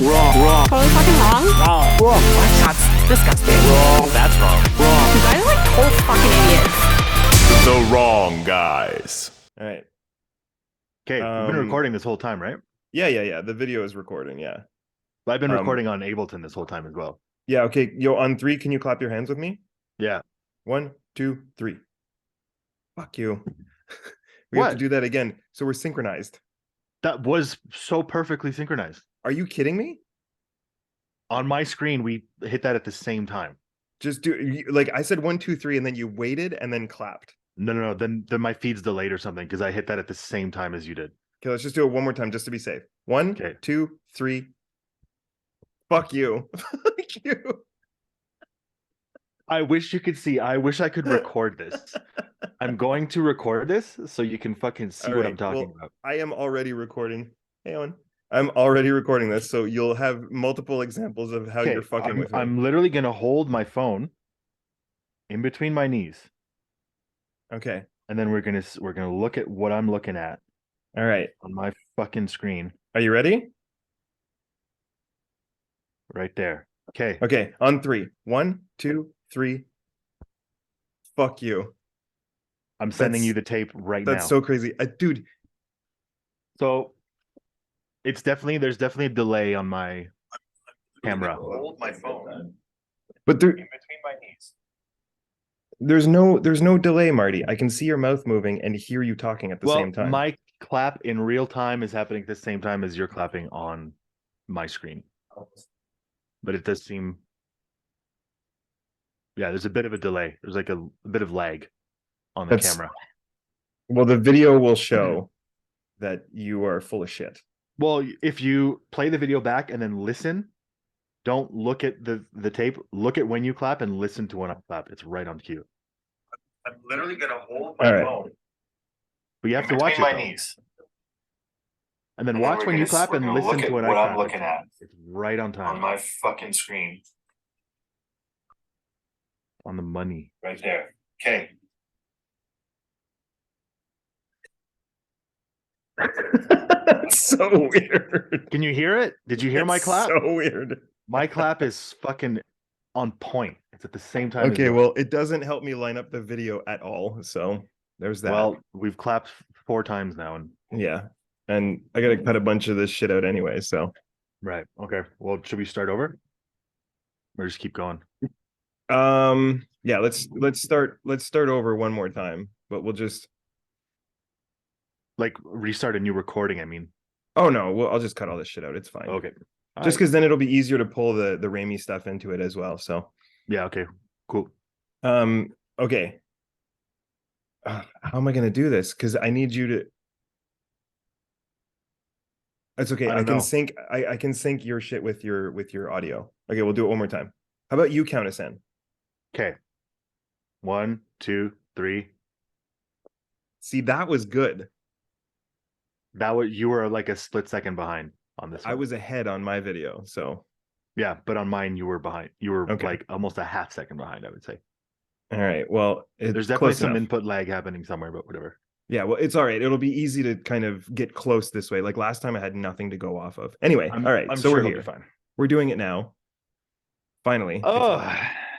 Wrong. Totally fucking wrong. Wrong. That's disgusting. Wrong. That's wrong. You guys are like total fucking idiots. The wrong guys. All right. Okay, we've been recording this whole time, right? Yeah. The video is recording. Yeah. But I've been recording on Ableton this whole time as well. Yeah. Okay. Yo, on 3, can you clap your hands with me? Yeah. 1, 2, 3. Fuck you. We have to do that again. So we're synchronized. That was so perfectly synchronized. Are you kidding me? On my screen, we hit that at the same time. Just do like I said 1, 2, 3, and then you waited and then clapped. No. Then my feed's delayed or something because I hit that at the same time as you did. Okay, let's just do it one more time just to be safe. 1, 2, 3. Fuck you. Fuck you. I wish you could see. I wish I could record this. I'm going to record this so you can fucking see what I'm talking about. I am already recording. Hey, Owen. I'm already recording this, so you'll have multiple examples of how you're fucking with me. I'm literally gonna hold my phone in between my knees. Okay. And then we're gonna look at what I'm looking at. All right. On my fucking screen. Are you ready? Right there. Okay. Okay. On 3. 1, 2, 3. Fuck you. I'm sending you the tape right now. That's so crazy. Dude. So there's definitely a delay on my camera. Hold my phone. But In between my knees. there's no delay, Marty. I can see your mouth moving and hear you talking at the same time. My clap in real time is happening at the same time as you're clapping on my screen. But it does seem, yeah, there's a bit of a delay. There's like a bit of lag on the camera. Well, the video will show that you are full of shit. Well, if you play the video back and then listen, don't look at the tape. Look at when you clap and listen to when I clap. It's right on cue. I'm literally gonna hold my phone. But you have to watch it. My knees. And then watch when you clap and listen to what I'm looking at. It's right on time. On my fucking screen. On the money. Right there. Okay. That's so weird. Can you hear it? Did you hear my clap? So weird. My clap is fucking on point. It's at the same time. Okay, well, it doesn't help me line up the video at all. So there's that. Well, we've clapped 4 times now, and yeah. And I gotta cut a bunch of this shit out anyway. So right. Okay. Well, should we start over? Or just keep going? Yeah, let's start over one more time, but we'll just like restart a new recording, I mean. Oh no, well, I'll just cut all this shit out. It's fine. Okay. Just because then it'll be easier to pull the Remi stuff into it as well. So yeah, okay, cool. Okay. How am I gonna do this? Because I need you to. That's okay. I can sync your shit with your audio. Okay, we'll do it one more time. How about you count us in? Okay. 1, 2, 3. See, that was good. You were like a split second behind on this one. I was ahead on my video, so yeah, but on mine you were behind. You were like almost a half second behind, I would say. All right. Well, there's definitely some input lag happening somewhere, but whatever. Yeah, well, it's all right. It'll be easy to kind of get close this way. Like last time I had nothing to go off of. Anyway, all right. I'm so sure we're here. Fine. We're doing it now. Finally. Oh,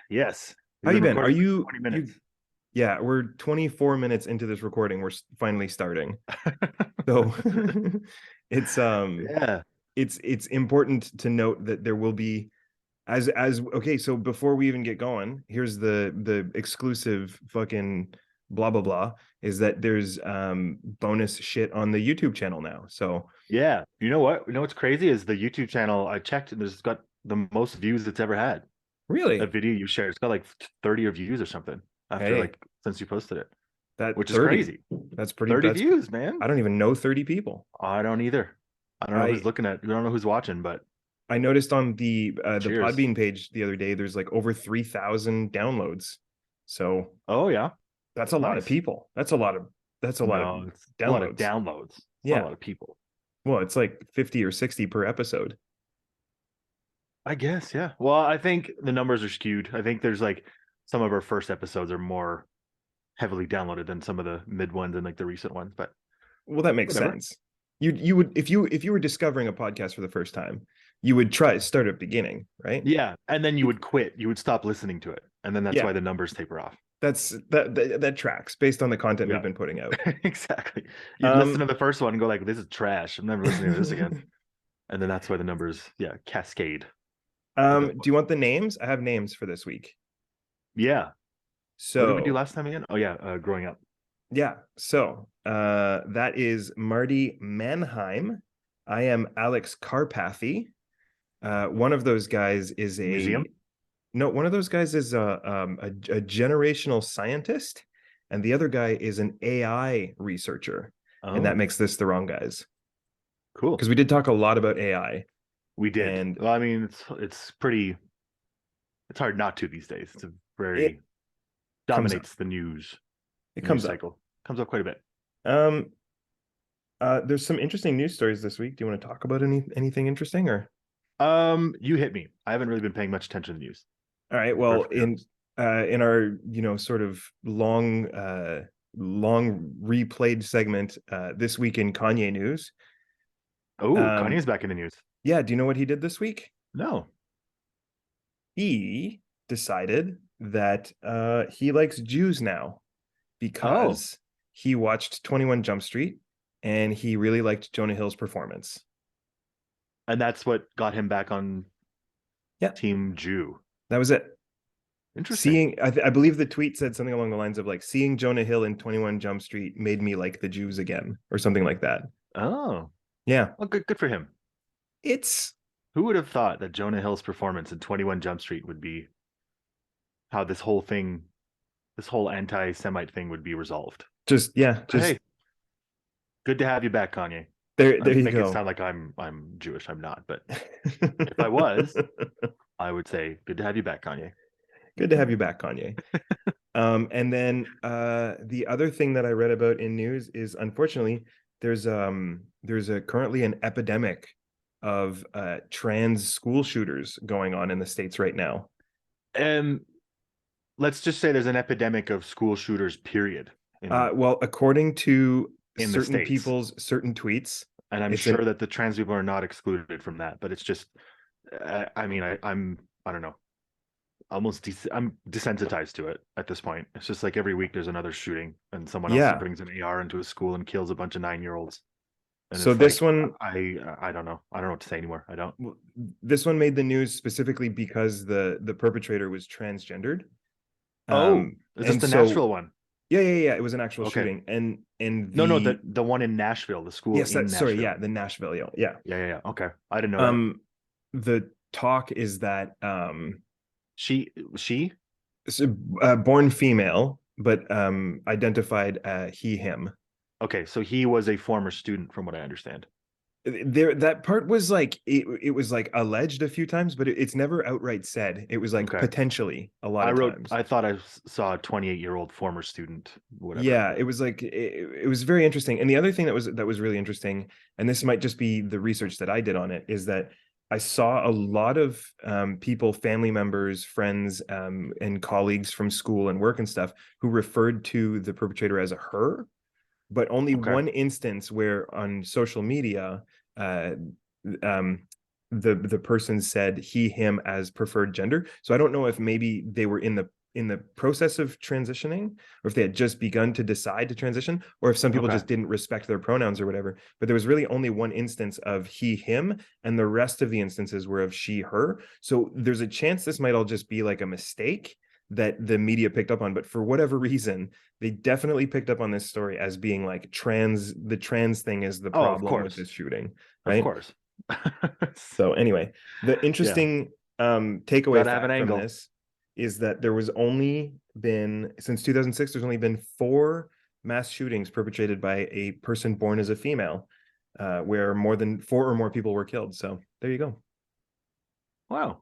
yes. How you been? Are you 20 minutes? Yeah, we're 24 minutes into this recording. We're finally starting. So it's it's important to note that there will be as okay, so before we even get going, here's the exclusive fucking blah blah blah is that there's bonus shit on the YouTube channel now. So yeah, you know what's crazy is the YouTube channel, I checked and it's got the most views it's ever had. Really? That video you shared, it's got like 30 views or something after since you posted it. Which 30, is crazy. That's pretty 30 views, man. I don't even know 30 people. I don't either. I don't know who's looking at. I don't know who's watching, but I noticed on the Podbean page the other day, there's like over 3,000 downloads. So yeah, that's a lot of people. That's a lot of downloads. A lot of downloads. Yeah, a lot of people. Well, it's like 50 or 60 per episode. I guess, yeah. Well, I think the numbers are skewed. I think there's like some of our first episodes are more heavily downloaded than some of the mid ones and like the recent ones, but well, that makes sense. You would if you were discovering a podcast for the first time, You would start at beginning, right? Yeah, and then you would quit. You would stop listening to it, and then that's Yeah. why the numbers taper off. That tracks based on the content Yeah. we've been putting out. Exactly. You'd listen to the first one and go like, "This is trash. I'm never listening to this again." And then that's why the numbers, cascade. Do you want the names? I have names for this week. Yeah. So what did we do last time again? Oh yeah, growing up. Yeah. So that is Marty Mannheim. I am Alex Carpathy. One of those guys is Museum? one of those guys is a generational scientist, and the other guy is an AI researcher. And that makes this the wrong guys. Cool. Because we did talk a lot about AI. We did. And well, I mean, it's pretty. It's hard not to these days. It's a very dominates the news. It comes cycle. up. Comes up quite a bit. There's some interesting news stories this week. Do you want to talk about anything interesting or? You hit me. I haven't really been paying much attention to the news. All right. Well, in our sort of long replayed segment this week in Kanye news. Oh, Kanye's back in the news. Yeah. Do you know what he did this week? No. He decided that he likes Jews now because he watched 21 Jump Street and he really liked Jonah Hill's performance. And that's what got him back on Team Jew. That was it. Interesting. I believe the tweet said something along the lines of like, seeing Jonah Hill in 21 Jump Street made me like the Jews again, or something like that. Oh. Yeah. Well, good for him. Who would have thought that Jonah Hill's performance in 21 Jump Street would be how this whole anti-Semite thing would be resolved? Hey, good to have you back, Kanye. There you make go. It sound like I'm Jewish. I'm not, but if I was, I would say good to have you back, Kanye. Good to have you back, Kanye. And then the other thing that I read about in news is, unfortunately, there's currently an epidemic of trans school shooters going on in the States right now. Let's just say there's an epidemic of school shooters, period. Well, according to certain people's certain tweets, and I'm sure that the trans people are not excluded from that, but it's just, I mean, I don't know, almost I'm desensitized to it at this point. It's just like every week there's another shooting and someone else brings an AR into a school and kills a bunch of 9-year-olds. So this one, I don't know. I don't know what to say anymore. I don't. This one made the news specifically because the perpetrator was transgendered. Is this the Nashville one? Yeah. It was an actual shooting, and no, the one in Nashville, the school. Yes, sorry, the Nashville. Yeah. Okay, I didn't know. The talk is that she born female, but identified he him. Okay, so he was a former student, from what I understand. That part was like it was like alleged a few times, but it's never outright said. It was like potentially a lot of times. I thought I saw a 28-year-old former student. Whatever. Yeah, it was like it was very interesting. And the other thing that was really interesting, and this might just be the research that I did on it, is that I saw a lot of people, family members, friends, and colleagues from school and work and stuff who referred to the perpetrator as a her. But only one instance where on social media, the person said he, him as preferred gender. So I don't know if maybe they were in the process of transitioning, or if they had just begun to decide to transition, or if some people just didn't respect their pronouns or whatever. But there was really only one instance of he, him, and the rest of the instances were of she, her. So there's a chance this might all just be like a mistake that the media picked up on, but for whatever reason, they definitely picked up on this story as being like the trans thing is the problem with this shooting, right? Of course. So anyway, the interesting takeaway from this is that there was only been, since 2006, there's only been 4 mass shootings perpetrated by a person born as a female, where more than 4 or more people were killed. So there you go. Wow.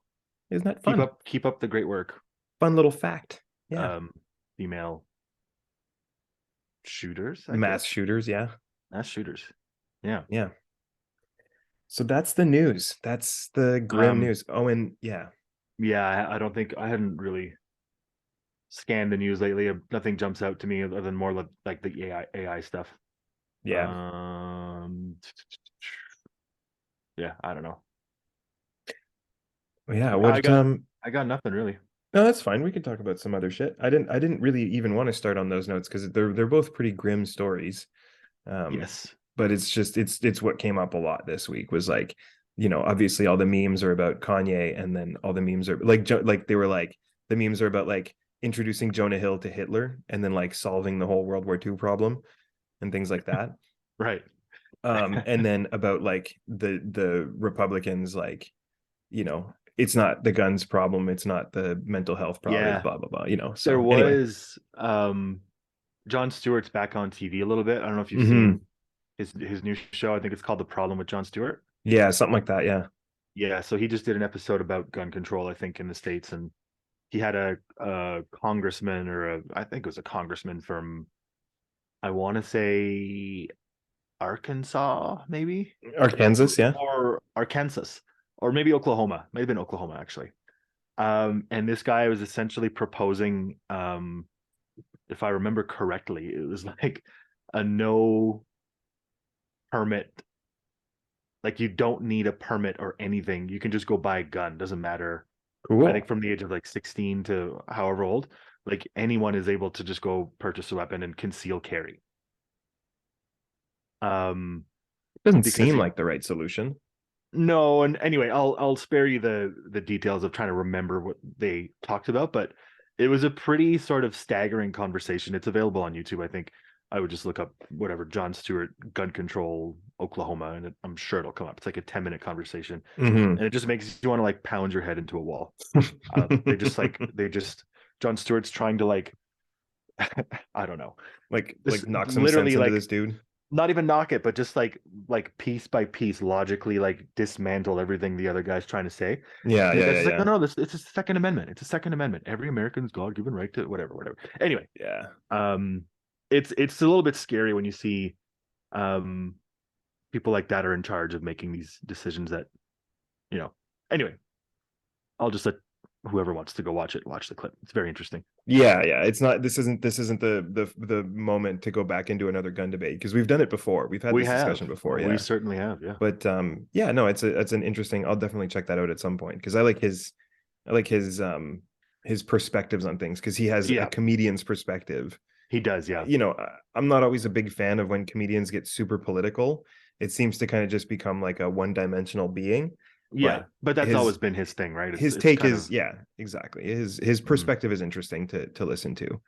Isn't that fun? Keep up the great work. Fun little fact. Yeah. Female shooters, mass shooters. Yeah. Mass shooters. Yeah. Yeah. So that's the news. That's the grim news. Oh, and yeah. I don't think I hadn't really scanned the news lately. Nothing jumps out to me other than more like the AI stuff. Yeah. Yeah. I don't know. Yeah, I got nothing really. no, that's fine. We can talk about some other shit. I didn't really even want to start on those notes because they're both pretty grim stories. Yes. But it's what came up a lot this week was like, obviously all the memes are about Kanye, and then all the memes are like they were like the memes are about like introducing Jonah Hill to Hitler and then like solving the whole World War II problem and things like that. Right. And then about like the Republicans, like, it's not the guns problem, it's not the mental health problem, Yeah. it's blah blah blah. So There anyway. was Jon Stewart's back on TV a little bit. I don't know if you've Mhm. seen his new show. I think it's called The Problem with Jon Stewart. Yeah, something like that. Yeah. Yeah, so he just did an episode about gun control, I think, in the States, and he had a congressman, I think it was a congressman from, I want to say Arkansas, maybe, Arkansas, yeah. or Arkansas, or maybe Oklahoma. Might have been Oklahoma actually. And this guy was essentially proposing, if I remember correctly, it was like a no permit. Like you don't need a permit or anything. You can just go buy a gun. Doesn't matter. Cool. I think from the age of like 16 to however old, like anyone is able to just go purchase a weapon and conceal carry. Doesn't seem like the right solution. No, and anyway, I'll spare you the details of trying to remember what they talked about, but it was a pretty sort of staggering conversation. It's available on YouTube. I think I would just look up whatever Jon Stewart gun control Oklahoma, and I'm sure it'll come up. It's like a 10-minute conversation, and it just makes you want to like pound your head into a wall. They just Jon Stewart's trying to like I don't know, like this knock some literally sense into like this dude. Not even knock it, but just like piece by piece, logically like dismantle everything the other guy's trying to say. Yeah, And the yeah, guy's yeah, like, yeah. no, it's a Second Amendment. It's a Second Amendment. Every American's God-given right to whatever. Anyway, Yeah. It's a little bit scary when you see people like that are in charge of making these decisions that, Anyway, I'll just let whoever wants to go watch the clip. It's very interesting. Yeah, yeah. It's not. This isn't the moment to go back into another gun debate because we've done it before. We've had this discussion before. Yeah, we certainly have. Yeah, but yeah, no, it's an interesting. I'll definitely check that out at some point because I like his perspectives on things because he has a comedian's perspective. He does. Yeah. I'm not always a big fan of when comedians get super political. It seems to kind of just become like a one-dimensional being. Yeah, but that's always been his thing, right? His take is yeah, exactly. His perspective is interesting to listen to.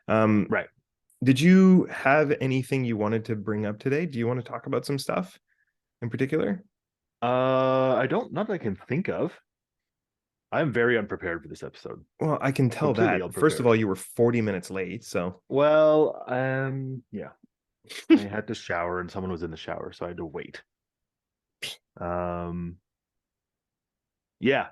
Right. Did you have anything you wanted to bring up today? Do you want to talk about some stuff in particular? I don't, not that I can think of. I'm very unprepared for this episode. Well, I can tell that. First of all, you were 40 minutes late, so. Well, yeah. I had to shower and someone was in the shower, so I had to wait. Yeah.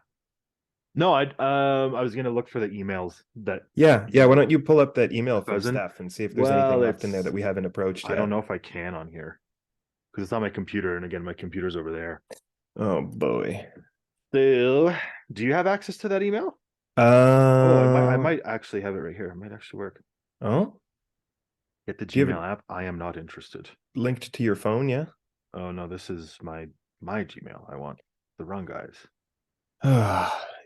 No, I was gonna look for the emails that. Yeah. Why don't you pull up that email from Steph and see if there's anything left in there that we haven't approached yet. I don't know if I can on here because it's on my computer, and again, my computer's over there. Oh boy. So, do you have access to that email? I might actually have it right here. It might actually work. Oh. Get the Gmail app. I am not interested. Linked to your phone, yeah? Oh no, this is my Gmail. I want the wrong guys.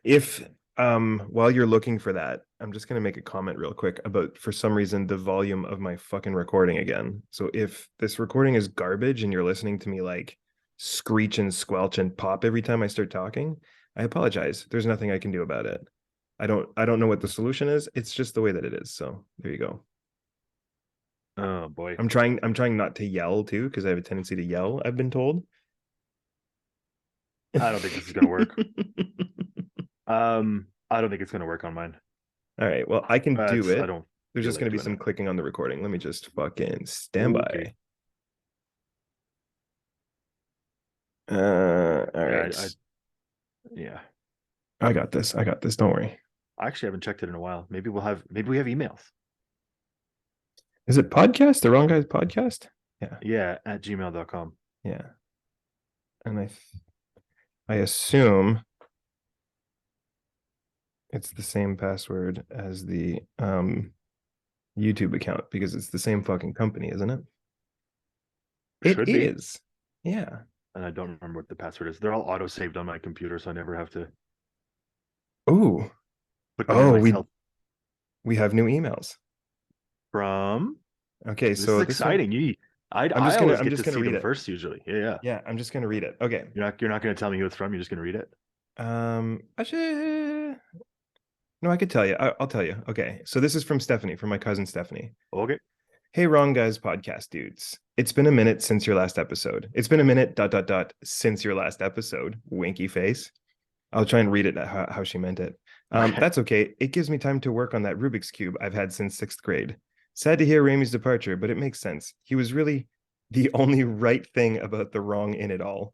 If while you're looking for that, I'm just gonna make a comment real quick about, for some reason, the volume of my fucking recording again. So if this recording is garbage and you're listening to me like screech and squelch and pop every time I start talking, I apologize. There's nothing I can do about it. I don't know what the solution is. It's just the way that it is. So there you go. Oh boy. I'm trying not to yell too, because I have a tendency to yell, I've been told. I don't think this is gonna work. I don't think it's gonna work on mine. All right, well, I can do it. There's just gonna be some clicking on the recording. Let me just fucking stand by. All right. Yeah. I got this. Don't worry. I actually haven't checked it in a while. Maybe we have emails. Is it podcast? The Wrong Guys podcast? Yeah. Yeah, at gmail.com. Yeah. And I assume it's the same password as the YouTube account because it's the same fucking company, isn't it? It is. Yeah. And I don't remember what the password is. They're all auto-saved on my computer, so I never have to Ooh. Put them in Oh, myself we have new emails. from. Okay, This is so this one, exciting. I I'm always get just to gonna see read them it. first usually. Yeah. Yeah, I'm just gonna read it. Okay. You're not going to tell me who it's from. You're just going to read it. Actually, no, I could tell you. I'll tell you. Okay, so this is from Stephanie, from my cousin Stephanie. Okay. Hey, Wrong Guys podcast dudes. It's been a minute since your last episode. It's been a minute, since your last episode. Winky face. I'll try and read it how she meant it. That's okay. It gives me time to work on that Rubik's Cube I've had since 6th grade. Sad to hear Remi's departure, but it makes sense. He was really the only right thing about the wrong in it all.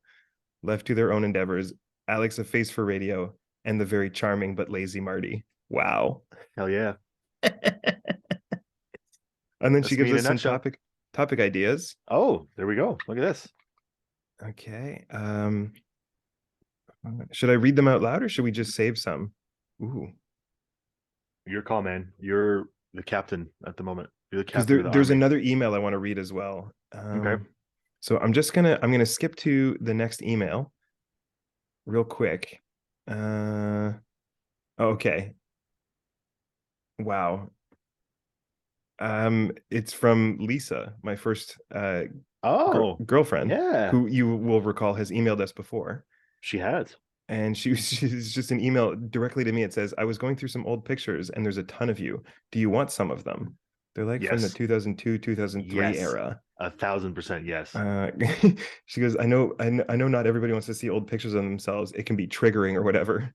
Left to their own endeavors, Alex a face for radio, and the very charming but lazy Marty. Wow. Hell yeah. And then That's she gives me in a us some nutshell. topic ideas. Oh, there we go. Look at this. Okay. Should I read them out loud or should we just save some? Ooh. Your call, man. You're the captain at the moment. You're the Because captain of the there's army. another email I want to read as well. Okay. So I'm gonna skip to the next email real quick. Okay. Wow. It's from Lisa, my first girlfriend, yeah. who you will recall has emailed us before. She has. And she's just an email directly to me. It says, I was going through some old pictures and there's a ton of you. Do you want some of them? They're like from the 2002, 2003 era. 1,000% yes. She goes, I know not everybody wants to see old pictures of themselves. It can be triggering or whatever.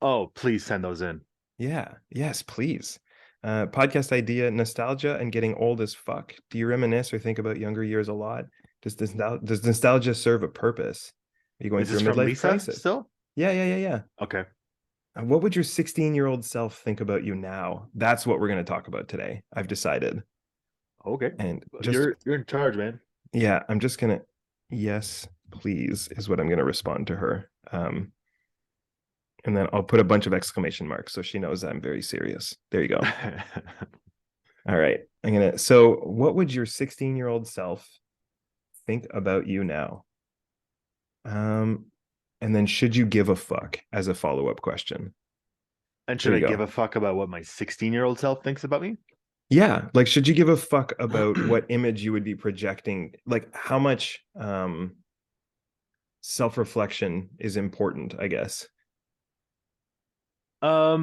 Oh, please send those in. Yeah. Yes, please. Podcast idea, nostalgia and getting old as fuck. Do you reminisce or think about younger years a lot? Does nostalgia serve a purpose? Are you going through a midlife crisis? Still? Yeah. Okay. What would your 16-year-old self think about you now? That's what we're going to talk about today. I've decided. Okay. And you're in charge, man. Yeah, I'm just gonna, yes, please, is what I'm gonna respond to her. And then I'll put a bunch of exclamation marks so she knows I'm very serious. There you go. All right. So what would your 16-year-old self think about you now? And then should you give a fuck as a follow-up question? And should I give a fuck about what my 16-year-old self thinks about me? Yeah, like should you give a fuck about what image you would be projecting? Like how much self-reflection is important, I guess. Tell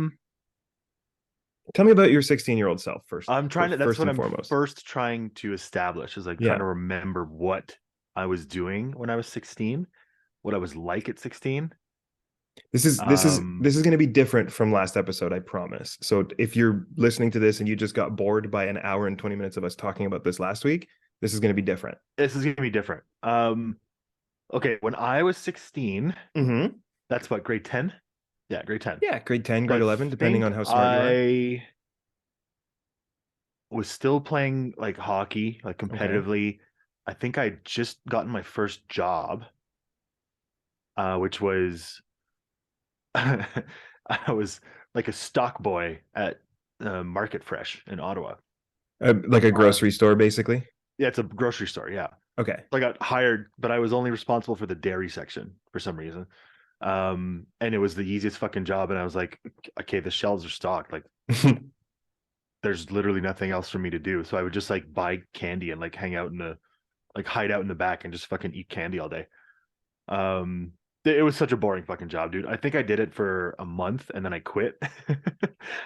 me about your 16-year-old self first. I'm trying to, that's what I'm foremost. first trying to establish is like trying to remember what I was doing when I was 16, what I was like at 16. This is going to be different from last episode, I promise. So if you're listening to this and you just got bored by an hour and 20 minutes of us talking about this last week, this is going to be different. Okay, when I was 16, that's what, grade 10? Yeah, grade 10. Yeah, grade 10, grade 11, depending on how smart you are. I was still playing like hockey, like competitively. Okay. I think I just gotten my first job, which was I was like a stock boy at Market Fresh in Ottawa. Like a grocery store, basically? Yeah, it's a grocery store, yeah. Okay. So I got hired, but I was only responsible for the dairy section for some reason. And it was the easiest fucking job. And I was like, okay, the shelves are stocked. Like, there's literally nothing else for me to do. So I would just like buy candy and like hang out hide out in the back and just fucking eat candy all day. It was such a boring fucking job, dude. I think I did it for a month and then I quit.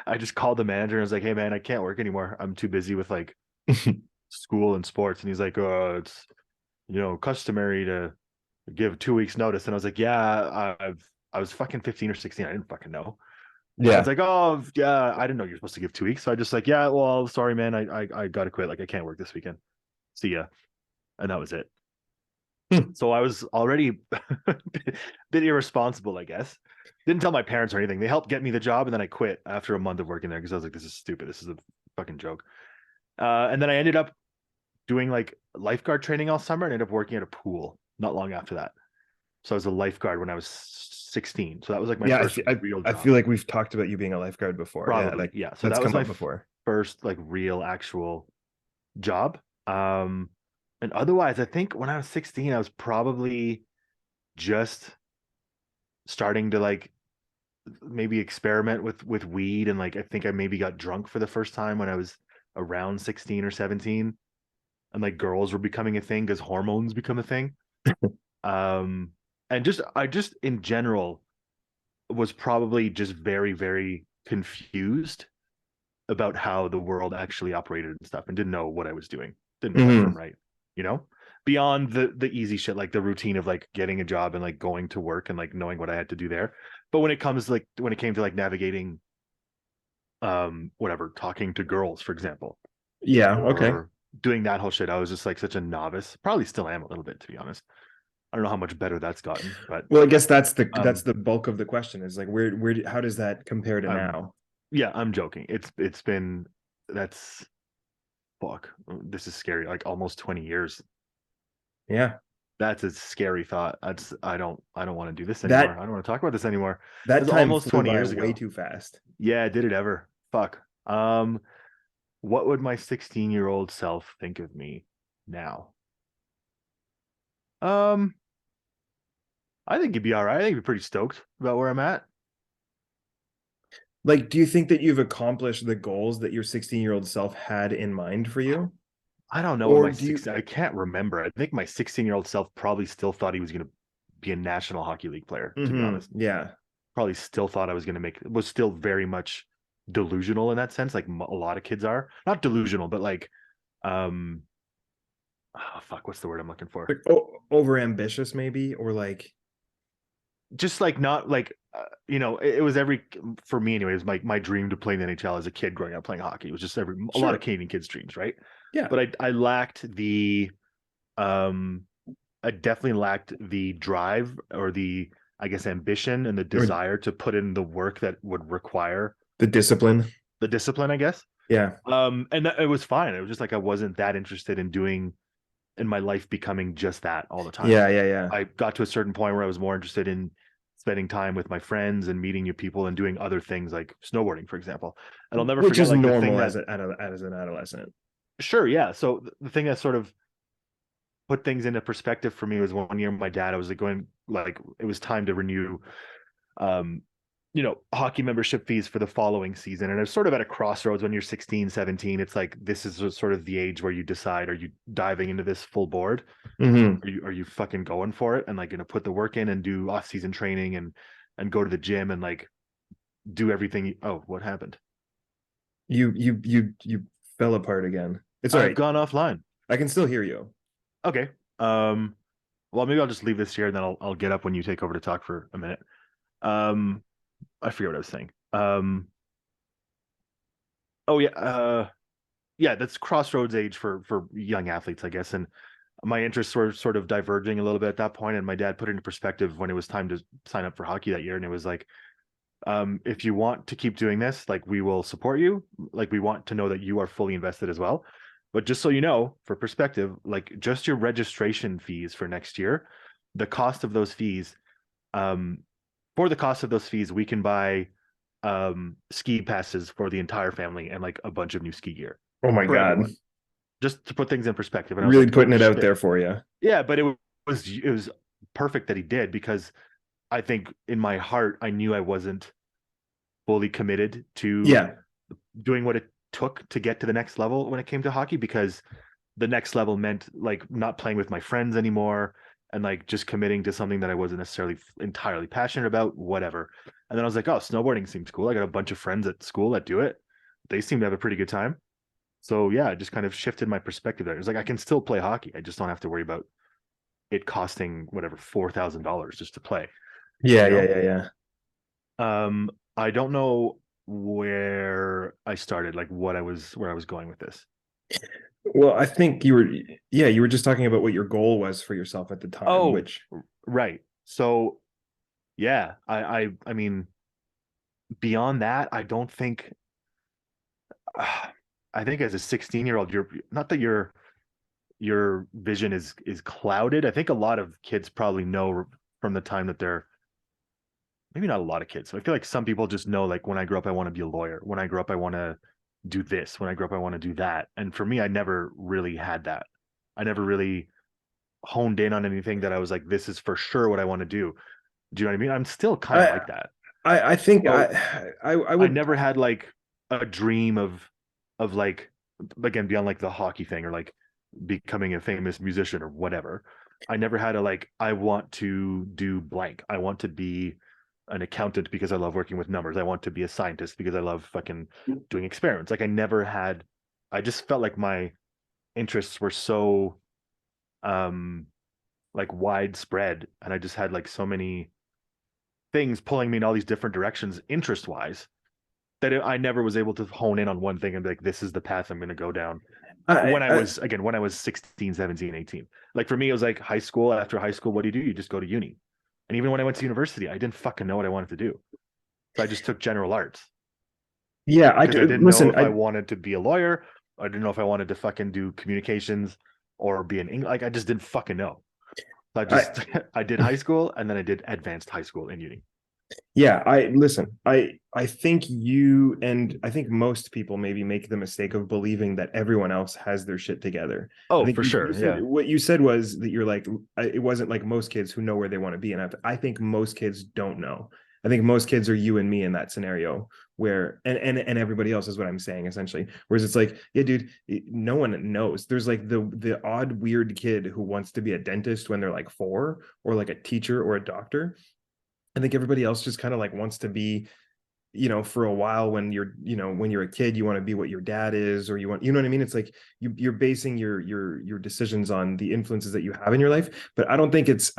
I just called the manager and I was like, hey man, I can't work anymore. I'm too busy with like school and sports. And he's like, it's, customary to give 2 weeks notice. And I was like, yeah, I was fucking 15 or 16. I didn't fucking know. Yeah. It's like, oh yeah, I didn't know you're supposed to give 2 weeks. So I just like, yeah, well, sorry, man. I gotta quit. Like I can't work this weekend. See ya. And that was it. So I was already a bit irresponsible, I guess. Didn't tell my parents or anything. They helped get me the job, and then I quit after a month of working there because I was like, this is stupid. This is a fucking joke. And then I ended up doing like lifeguard training all summer and ended up working at a pool not long after that. So I was a lifeguard when I was 16. So that was like my first real job. I feel like we've talked about you being a lifeguard before. Probably, yeah. So that was my first like real actual job. And otherwise, I think when I was 16, I was probably just starting to like maybe experiment with weed, and like I think I maybe got drunk for the first time when I was around 16 or 17, and like girls were becoming a thing because hormones become a thing. And I just in general was probably just very, very confused about how the world actually operated and stuff, and didn't know what I was doing, didn't know left from right, you know, beyond the easy shit, like the routine of like getting a job and like going to work and like knowing what I had to do there. But when it came to like navigating whatever, talking to girls, for example, Yeah. Okay. or doing that whole shit, I was just like such a novice. Probably still am a little bit, to be honest. I don't know how much better that's gotten, but Well, I guess that's the bulk of the question is like how does that compare to now? yeah, I'm joking. It's been that's fuck. This is scary. Like almost 20 years. Yeah. That's a scary thought. I don't want to do this anymore. I don't want to talk about this anymore. That It's time almost flew 20 by years way ago. too fast. Yeah, did it ever? Fuck. What would my 16-year-old self think of me now? I think he'd be all right. I think he'd be pretty stoked about where I'm at. Like, do you think that you've accomplished the goals that your 16-year-old self had in mind for you? I don't know. Or I can't remember. I think my 16-year-old self probably still thought he was going to be a National Hockey League player, to be honest. Yeah. Probably still thought I was going to was still very much delusional in that sense. Like a lot of kids are. Not delusional, but like, oh, fuck, what's the word I'm looking for? Like, over ambitious maybe, or like just like not like it was for me anyway, it was my dream to play in the NHL as a kid growing up playing hockey. It was just a lot of Canadian kids' dreams, right? Yeah. But I lacked the I definitely lacked the drive or the, I guess, ambition and the desire to put in the work that would require the discipline, I guess. Yeah. And it was fine. It was just like I wasn't that interested in my life becoming just that all the time. Yeah. I got to a certain point where I was more interested in spending time with my friends and meeting new people and doing other things like snowboarding, for example. And I'll never forget, is like, normal as an adolescent. Sure, yeah. So the thing that sort of put things into perspective for me was one year my dad, I was like it was time to renew hockey membership fees for the following season. And it's sort of at a crossroads when you're 16, 17. It's like, this is sort of the age where you decide, are you diving into this full board? Are you fucking going for it and like going to put the work in and do off-season training and go to the gym and like do everything? Oh, what happened? You fell apart again. It's all right. I've gone offline. I can still hear you. Okay. Well, maybe I'll just leave this here and then I'll get up when you take over to talk for a minute. I forget what I was saying. That's crossroads age for young athletes, I guess. And my interests were sort of diverging a little bit at that point. And my dad put it into perspective when it was time to sign up for hockey that year. And it was like, if you want to keep doing this, like, we will support you. Like, we want to know that you are fully invested as well. But just so you know, for perspective, like, just your registration fees for next year, the cost of those fees, for the cost of those fees, we can buy ski passes for the entire family and like a bunch of new ski gear. Oh my God. Everyone. Just to put things in perspective. And really, I was like, putting it out there for you. Yeah, but it was perfect that he did, because I think in my heart, I knew I wasn't fully committed to doing what it took to get to the next level when it came to hockey, because the next level meant like not playing with my friends anymore and like just committing to something that I wasn't necessarily entirely passionate about, whatever. And then I was like, oh, snowboarding seems cool. I got a bunch of friends at school that do it. They seem to have a pretty good time. So yeah, I just kind of shifted my perspective there. It's like, I can still play hockey. I just don't have to worry about it costing whatever, $4,000 just to play. Yeah. I don't know where I started, like where I was going with this. Well, I think you were just talking about what your goal was for yourself at the time, right. So yeah, I mean, beyond that, I don't think, I think as a 16-year-old, you're not that your vision is clouded. I think a lot of kids probably know from the time that they're, maybe not a lot of kids. So I feel like some people just know, like, when I grow up, I want to be a lawyer. When I grow up, I want to do this. When I grow up, I want to do that. And for me, I never really had that. I never really honed in on anything that I was like, this is for sure what I want to do. Do you know what I mean? I'm still kind of like that. I think Well, I I would. never had like a dream of like, again, beyond like the hockey thing or like becoming a famous musician or whatever. I never had a like, I want to do blank. I want to be an accountant because I love working with numbers. I want to be a scientist because I love fucking doing experiments. Like I never had, I just felt like my interests were so like widespread, and I just had like so many things pulling me in all these different directions interest wise that I never was able to hone in on one thing and be like, this is the path I'm going to go down. When I was, again, when I was 16, 17, 18, like for me, it was like high school. After high school, what do? You just go to uni. And even when I went to university, I didn't fucking know what I wanted to do. So I just took general arts Yeah, because I didn't listen. know if I wanted to be a lawyer. I didn't know if I wanted to fucking do communications or be an English. Like I just didn't fucking know. So I just, I did high school and then I did advanced high school in uni. Yeah, I think you and I think most people maybe make the mistake of believing that everyone else has their shit together. I Oh, think for sure. said, Yeah. what you said was that you're like it wasn't like most kids who know where they want to be, and I think most kids don't know. I think most kids are you and me in that scenario where and everybody else is what I'm saying essentially. Whereas it's like, yeah, dude, no one knows. There's like the odd weird kid who wants to be a dentist when they're like 4, or like a teacher or a doctor. I think everybody else just kind of like wants to be, for a while when when you're a kid, you want to be what your dad is, or you know what I mean? It's like you're basing your decisions on the influences that you have in your life. But I don't think it's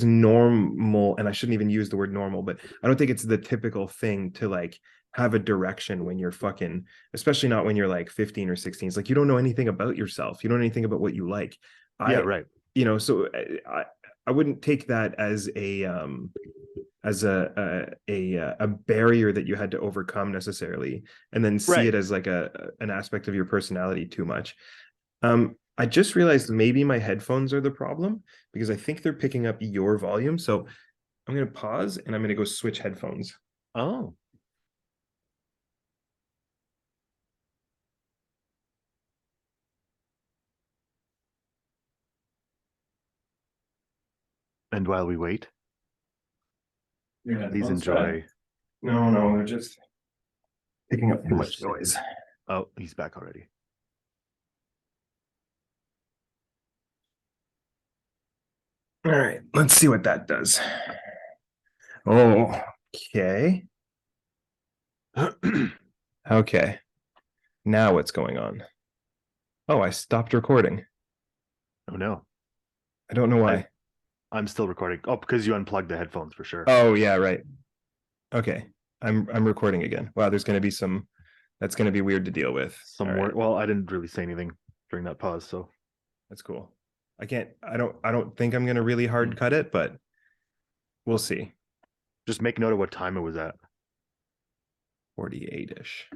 normal, and I shouldn't even use the word normal, but I don't think it's the typical thing to like have a direction when you're fucking, especially not when you're like 15 or 16. It's like you don't know anything about yourself. You don't know anything about what you like. Yeah. I, Right. so I wouldn't take that as a barrier that you had to overcome necessarily, and then see Right. it as like an aspect of your personality too much. I just realized maybe my headphones are the problem, because I think they're picking up your volume. So I'm going to pause and I'm going to go switch headphones. Oh. And while we wait, Yeah, please enjoy. No, they're just picking up too much noise. Oh, he's back already. All right, let's see what that does. Oh, okay. Okay. Now what's going on? Oh, I stopped recording. Oh no. I don't know why. I'm still recording. Oh, because you unplugged the headphones for sure. Oh yeah, right. Okay. I'm recording again. Wow, there's gonna be that's gonna be weird to deal with. Some All word. right, Well, I didn't really say anything during that pause, so that's cool. I don't think I'm gonna really hard cut it, but we'll see. just make note of what time it was at. 48-ish.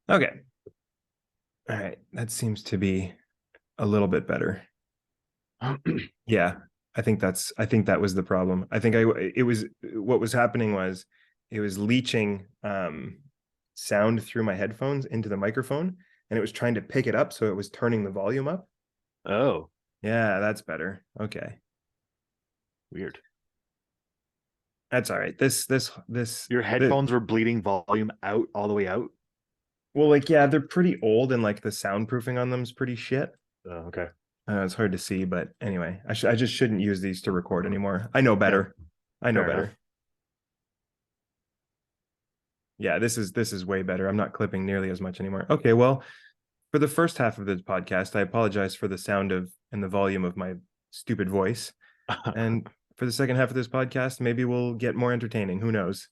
Okay. All right. That seems to be a little bit better. Yeah. I think that was the problem. I think what was happening was it was leaching sound through my headphones into the microphone, and it was trying to pick it up, so it was turning the volume up. Oh, Yeah, that's better. Okay. weird. That's all right. This Your headphones were bleeding volume out all the way out. well, like, yeah, they're pretty old, and like the soundproofing on them is pretty shit. Okay. It's hard to see, but anyway, I just shouldn't use these to record anymore. I know better. I know Fair better. enough. Yeah, this is way better. I'm not clipping nearly as much anymore. Okay, well, for the first half of the podcast, I apologize for the sound of and the volume of my stupid voice. And for the second half of this podcast, maybe we'll get more entertaining. Who knows?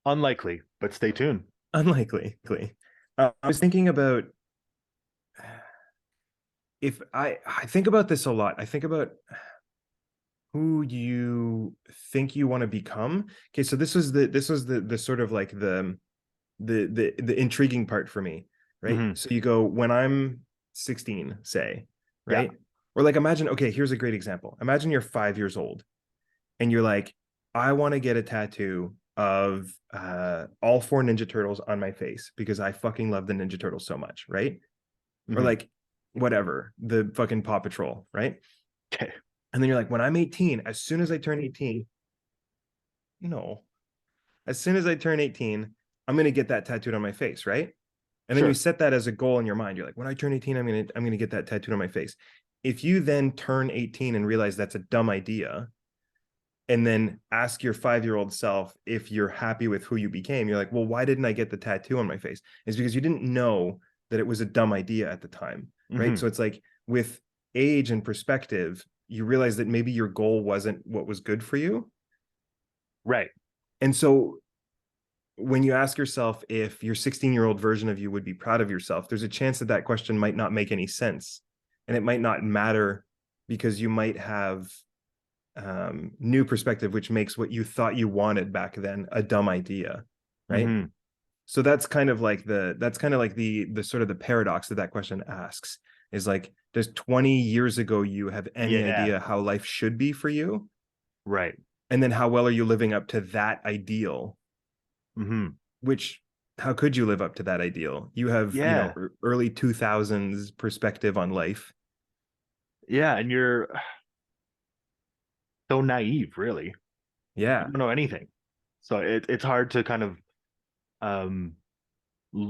Unlikely, but stay tuned. Unlikely. I was thinking about, if I think about this a lot. I think about who you think you want to become. Okay, so this was the sort of like the intriguing part for me, right? Mm-hmm. So you go, when I'm 16, say, right? Yeah. Or like, imagine, okay, here's a great example. Imagine you're 5 years old and you're like, I want to get a tattoo of all 4 Ninja Turtles on my face because I fucking love the Ninja Turtles so much, right? Mm-hmm. Or like, whatever, the fucking Paw Patrol, right? Okay. And then you're like, when I'm 18, as soon as I turn 18, as soon as I turn 18, I'm going to get that tattooed on my face, right? And then you set that as a goal in your mind. You're like, when I turn 18, I'm going to get that tattooed on my face. If you then turn 18 and realize that's a dumb idea, and then ask your 5-year-old self if you're happy with who you became, you're like, well, why didn't I get the tattoo on my face? It's because you didn't know that it was a dumb idea at the time, right? So it's like with age and perspective, you realize that maybe your goal wasn't what was good for you. Right. And so when you ask yourself if your 16-year-old version of you would be proud of yourself, there's a chance that that question might not make any sense. And it might not matter because you might have new perspective, which makes what you thought you wanted back then a dumb idea, right? So that's kind of like the sort of the paradox that question asks, is like, does 20 years ago you have any idea how life should be for you? Right. And then how well are you living up to that ideal? Which, how could you live up to that ideal? You have early 2000s perspective on life. Yeah, and you're so naive, really. Yeah. You don't know anything. So it's hard to kind of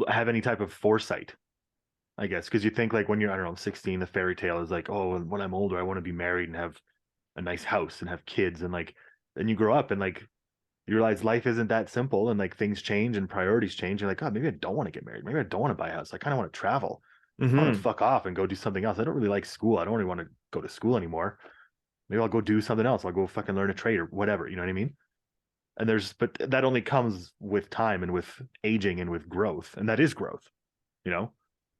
have any type of foresight, I guess, because you think like when you're, I don't know, 16, the fairy tale is like, oh, when I'm older, I want to be married and have a nice house and have kids. And like, then you grow up and like, you realize life isn't that simple, and like things change and priorities change. You're like, God, maybe I don't want to get married. Maybe I don't want to buy a house. I kind of want to travel. I want to fuck off and go do something else. I don't really like school. I don't really want to go to school anymore. Maybe I'll go do something else. I'll go fucking learn a trade or whatever. You know what I mean? And but that only comes with time and with aging and with growth. And that is growth,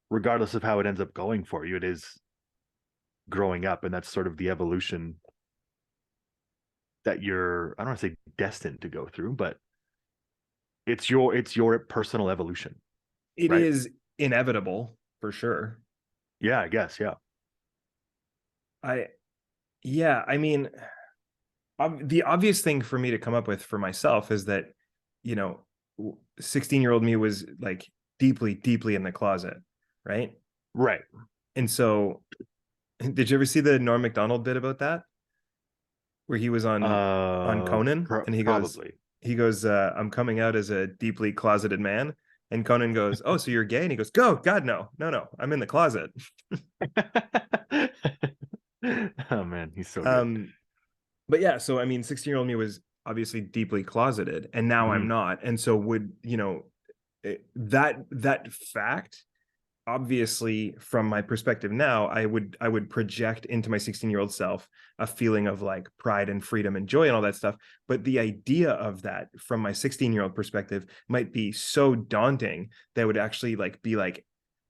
regardless of how it ends up going for you, it is growing up. And that's sort of the evolution that you're, I don't want to say destined to go through, but it's your personal evolution. It is inevitable for sure. Yeah, I guess. Yeah. I mean, the obvious thing for me to come up with for myself is that, 16-year-old me was like deeply, deeply in the closet. Right. Right. And so did you ever see the Norm Macdonald bit about that? Where he was on Conan and he goes, I'm coming out as a deeply closeted man. And Conan goes, oh, so you're gay? And he goes, go, God, no, I'm in the closet. Oh man, he's so good. But yeah, so I mean, 16-year-old me was obviously deeply closeted, and now I'm not. And so that fact, obviously from my perspective now, I would project into my 16-year-old self a feeling of like pride and freedom and joy and all that stuff. But the idea of that from my 16-year-old perspective might be so daunting that would actually like be like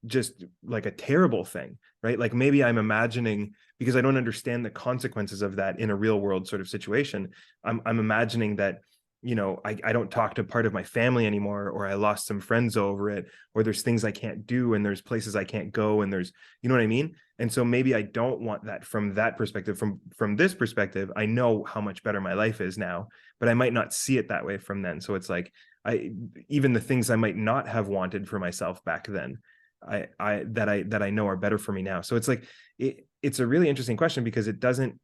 just like a terrible thing, right? Like maybe I'm imagining, because I don't understand the consequences of that in a real world sort of situation, I'm imagining that I don't talk to part of my family anymore, or I lost some friends over it, or there's things I can't do, and there's places I can't go, and there's, you know what I mean? And so maybe I don't want that from that perspective. From this perspective, I know how much better my life is now, but I might not see it that way from then. So it's like, even the things I might not have wanted for myself back then, that I know are better for me now. So it's like, it's a really interesting question, because it doesn't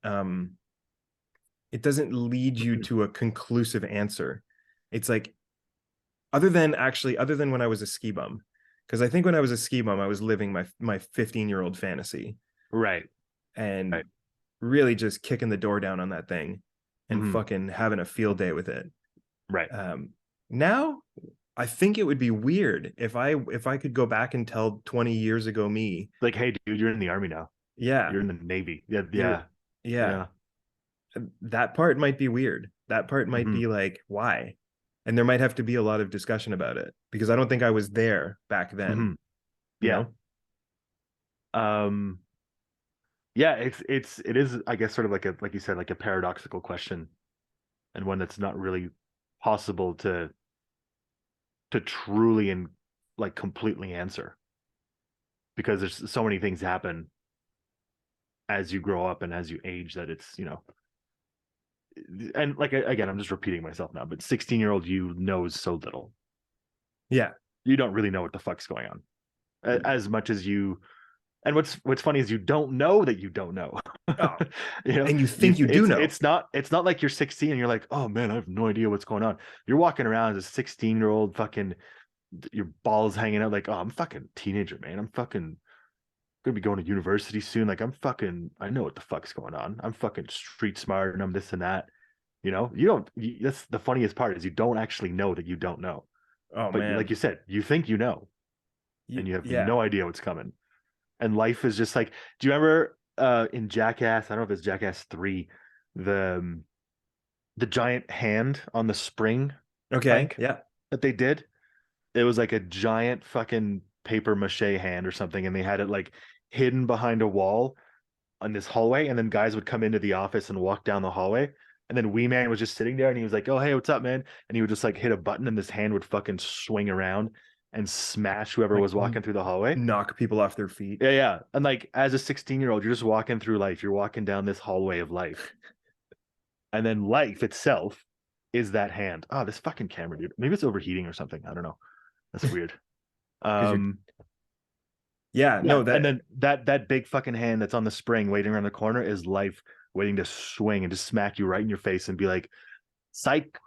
lead you to a conclusive answer. It's like, other than when I was a ski bum, because I think when I was a ski bum, I was living my 15-year-old fantasy. Right. And really just kicking the door down on that thing and fucking having a field day with it. Right. Now I think it would be weird if I could go back and tell 20 years ago me, like, hey dude, you're in the army now. Yeah. You're in the Navy. Yeah. That part might be weird. That part might be like, why? And there might have to be a lot of discussion about it, because I don't think I was there back then. Yeah. It is, I guess, sort of like you said, like a paradoxical question, and one that's not really possible to truly and like completely answer, because there's so many things happen as you grow up and as you age that it's, and like, again, I'm just repeating myself now, but 16-year-old you knows so little. Yeah. You don't really know what the fuck's going on, as much as you And what's funny is you don't know that you don't know. Oh. You know, And you think you do know. It's not like you're 16 and you're like, oh man, I have no idea what's going on. You're walking around as a 16-year-old, fucking your balls hanging out, like, oh, I'm fucking teenager, man. I'm fucking gonna be going to university soon. Like, I know what the fuck's going on. I'm fucking street smart and I'm this and that. You know, that's the funniest part, is you don't actually know that you don't know. Oh But man, like you said, you think you know, and you have no idea what's coming. And life is just like, do you remember in Jackass, I don't know if it's Jackass 3, the giant hand on the spring Okay. bike that they did? It was like a giant fucking paper mache hand or something, and they had it like hidden behind a wall on this hallway, and then guys would come into the office and walk down the hallway, and then Wee Man was just sitting there and he was like, oh hey, what's up, man? And he would just like hit a button and this hand would fucking swing around and smash whoever Like, was walking through the hallway. knock people off their feet. Yeah. And like, as a 16-year-old, you're just walking through life. You're walking down this hallway of life. And then life itself is that hand. Oh, this fucking camera, dude. Maybe it's overheating or something. I don't know. That's weird. Yeah, no, and then that big fucking hand that's on the spring waiting around the corner is life waiting to swing and just smack you right in your face and be like, psych.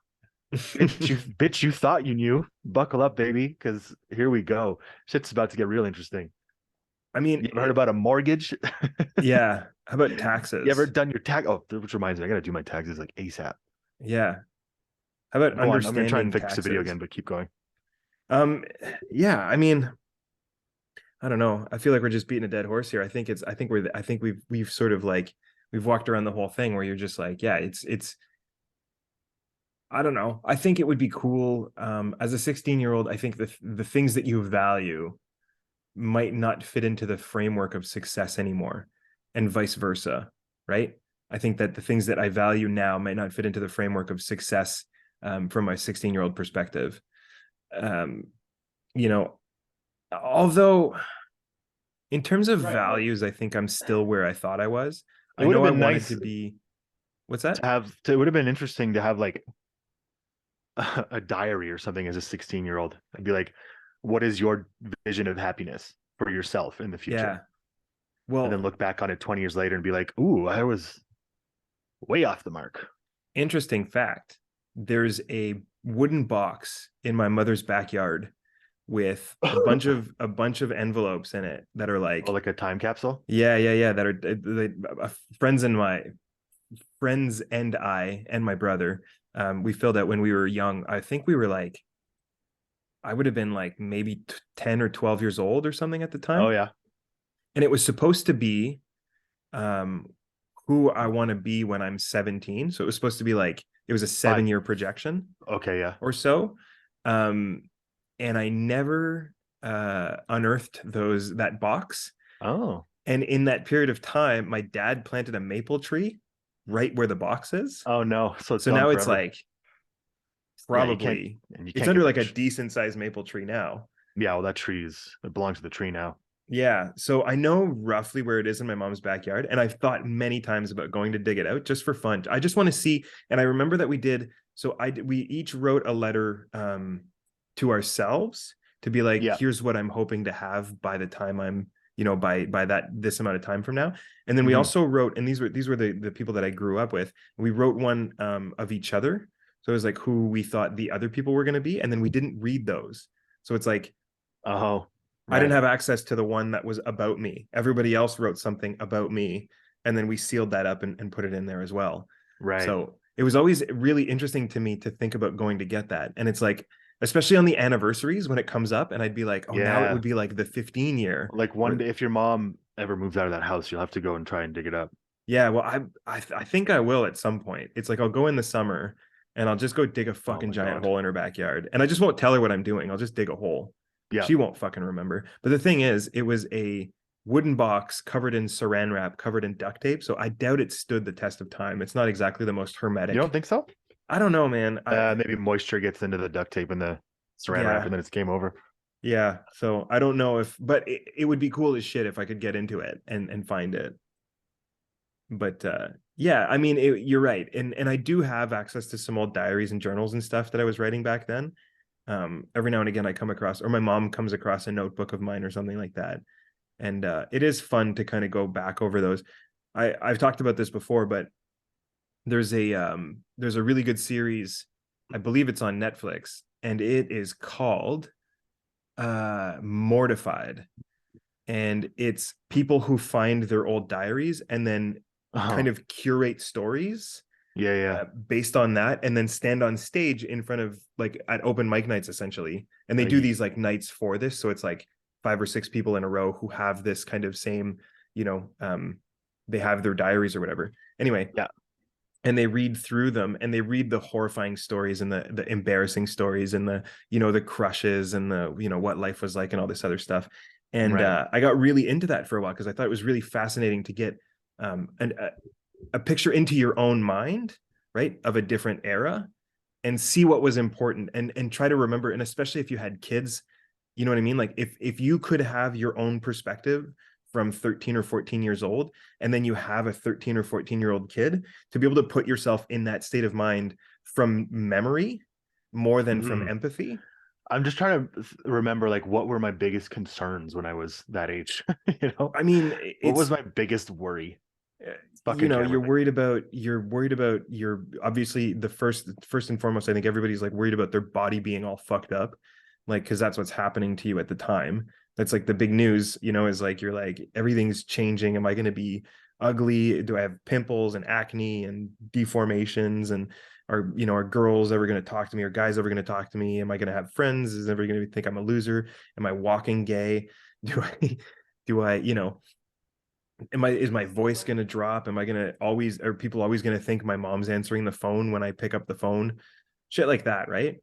bitch, you thought you knew. Buckle up, baby, because here we go. Shit's about to get real interesting. I mean, you ever heard about a mortgage? Yeah. How about taxes? You ever done your tax? Oh, which reminds me, I gotta do my taxes like ASAP. Yeah. How about understanding I'm gonna try and fix taxes? the video again, but keep going. Yeah, I mean, I don't know. I feel like we're just beating a dead horse here. I think we've sort of like, we've walked around the whole thing where you're just like, yeah, it's I don't know. I think it would be cool. As a 16-year-old, I think the things that you value might not fit into the framework of success anymore, and vice versa, right? I think that the things that I value now might not fit into the framework of success from my 16-year-old perspective. You know, although in terms of values, I think I'm still where I thought I was. I know I wanted to be. What's that? It would have been interesting to have like a diary or something as a 16-year-old and be like, what is your vision of happiness for yourself in the future? Yeah. Well, and then look back on it 20 years later and be like, ooh, I was way off the mark. Interesting fact. There's a wooden box in my mother's backyard with a bunch of envelopes in it that are like, like a time capsule. Yeah. That are friends and I and my brother. We filled out when we were young. I think we were like, I would have been like maybe 10 or 12 years old or something at the time. Oh yeah. And it was supposed to be who I want to be when I'm 17. So it was supposed to be like, it was a 7-year projection. Okay, yeah. Or so. And I never unearthed that box. Oh. And in that period of time, my dad planted a maple tree right where the box is. Oh no. So now forever. It's like probably it's under like a decent sized maple tree now. Yeah, well, it belongs to the tree now. Yeah. So I know roughly where it is in my mom's backyard. And I've thought many times about going to dig it out just for fun. I just want to see. And I remember that we each wrote a letter to ourselves to be like, here's what I'm hoping to have by the time I'm, by this amount of time from now. And then we also wrote, and these were the people that I grew up with. We wrote one of each other. So it was like who we thought the other people were going to be. And then we didn't read those. So it's like, oh, right. I didn't have access to the one that was about me. Everybody else wrote something about me. And then we sealed that up and put it in there as well. Right. So it was always really interesting to me to think about going to get that. And it's like, especially on the anniversaries when it comes up, and I'd be like, now it would be like the 15 year. Like one day, if your mom ever moves out of that house, you'll have to go and try and dig it up. Yeah, well, I think I will at some point. It's like I'll go in the summer and I'll just go dig a fucking giant hole in her backyard. And I just won't tell her what I'm doing. I'll just dig a hole. Yeah. She won't fucking remember. But the thing is, it was a wooden box covered in saran wrap, covered in duct tape. So I doubt it stood the test of time. It's not exactly the most hermetic. You don't think so? I don't know, man. Maybe moisture gets into the duct tape and the saran wrap and then it's game over. Yeah. So I don't know but it would be cool as shit if I could get into it and find it. But yeah, I mean, you're right. And I do have access to some old diaries and journals and stuff that I was writing back then. Every now and again I come across, or my mom comes across a notebook of mine or something like that. And it is fun to kind of go back over those. I've talked about this before, but there's a really good series, I believe it's on Netflix, and it is called Mortified. And it's people who find their old diaries and then kind of curate stories based on that, and then stand on stage in front of, like, at open mic nights essentially. And they do these like nights for this, so it's like 5 or 6 people in a row who have this kind of same, they have their diaries or whatever. Anyway, and they read through them, and they read the horrifying stories and the embarrassing stories and the, the crushes and the, what life was like and all this other stuff. And I got really into that for a while because I thought it was really fascinating to get a picture into your own mind, right, of a different era, and see what was important, and try to remember. And especially if you had kids, you know what I mean? Like if you could have your own perspective from 13 or 14 years old, and then you have a 13 or 14-year-old kid, to be able to put yourself in that state of mind from memory more than from empathy. I'm just trying to remember, like, what were my biggest concerns when I was that age? I mean, what was my biggest worry? You're worried about your, obviously the first and foremost, I think everybody's like worried about their body being all fucked up, like, because that's what's happening to you at the time. That's like the big news, is like, you're like, everything's changing. Am I going to be ugly? Do I have pimples and acne and deformations? And are girls ever going to talk to me? Are guys ever going to talk to me? Am I going to have friends? Is everybody going to think I'm a loser? Am I walking gay? Is my voice going to drop? Are people always going to think my mom's answering the phone when I pick up the phone? Shit like that, right?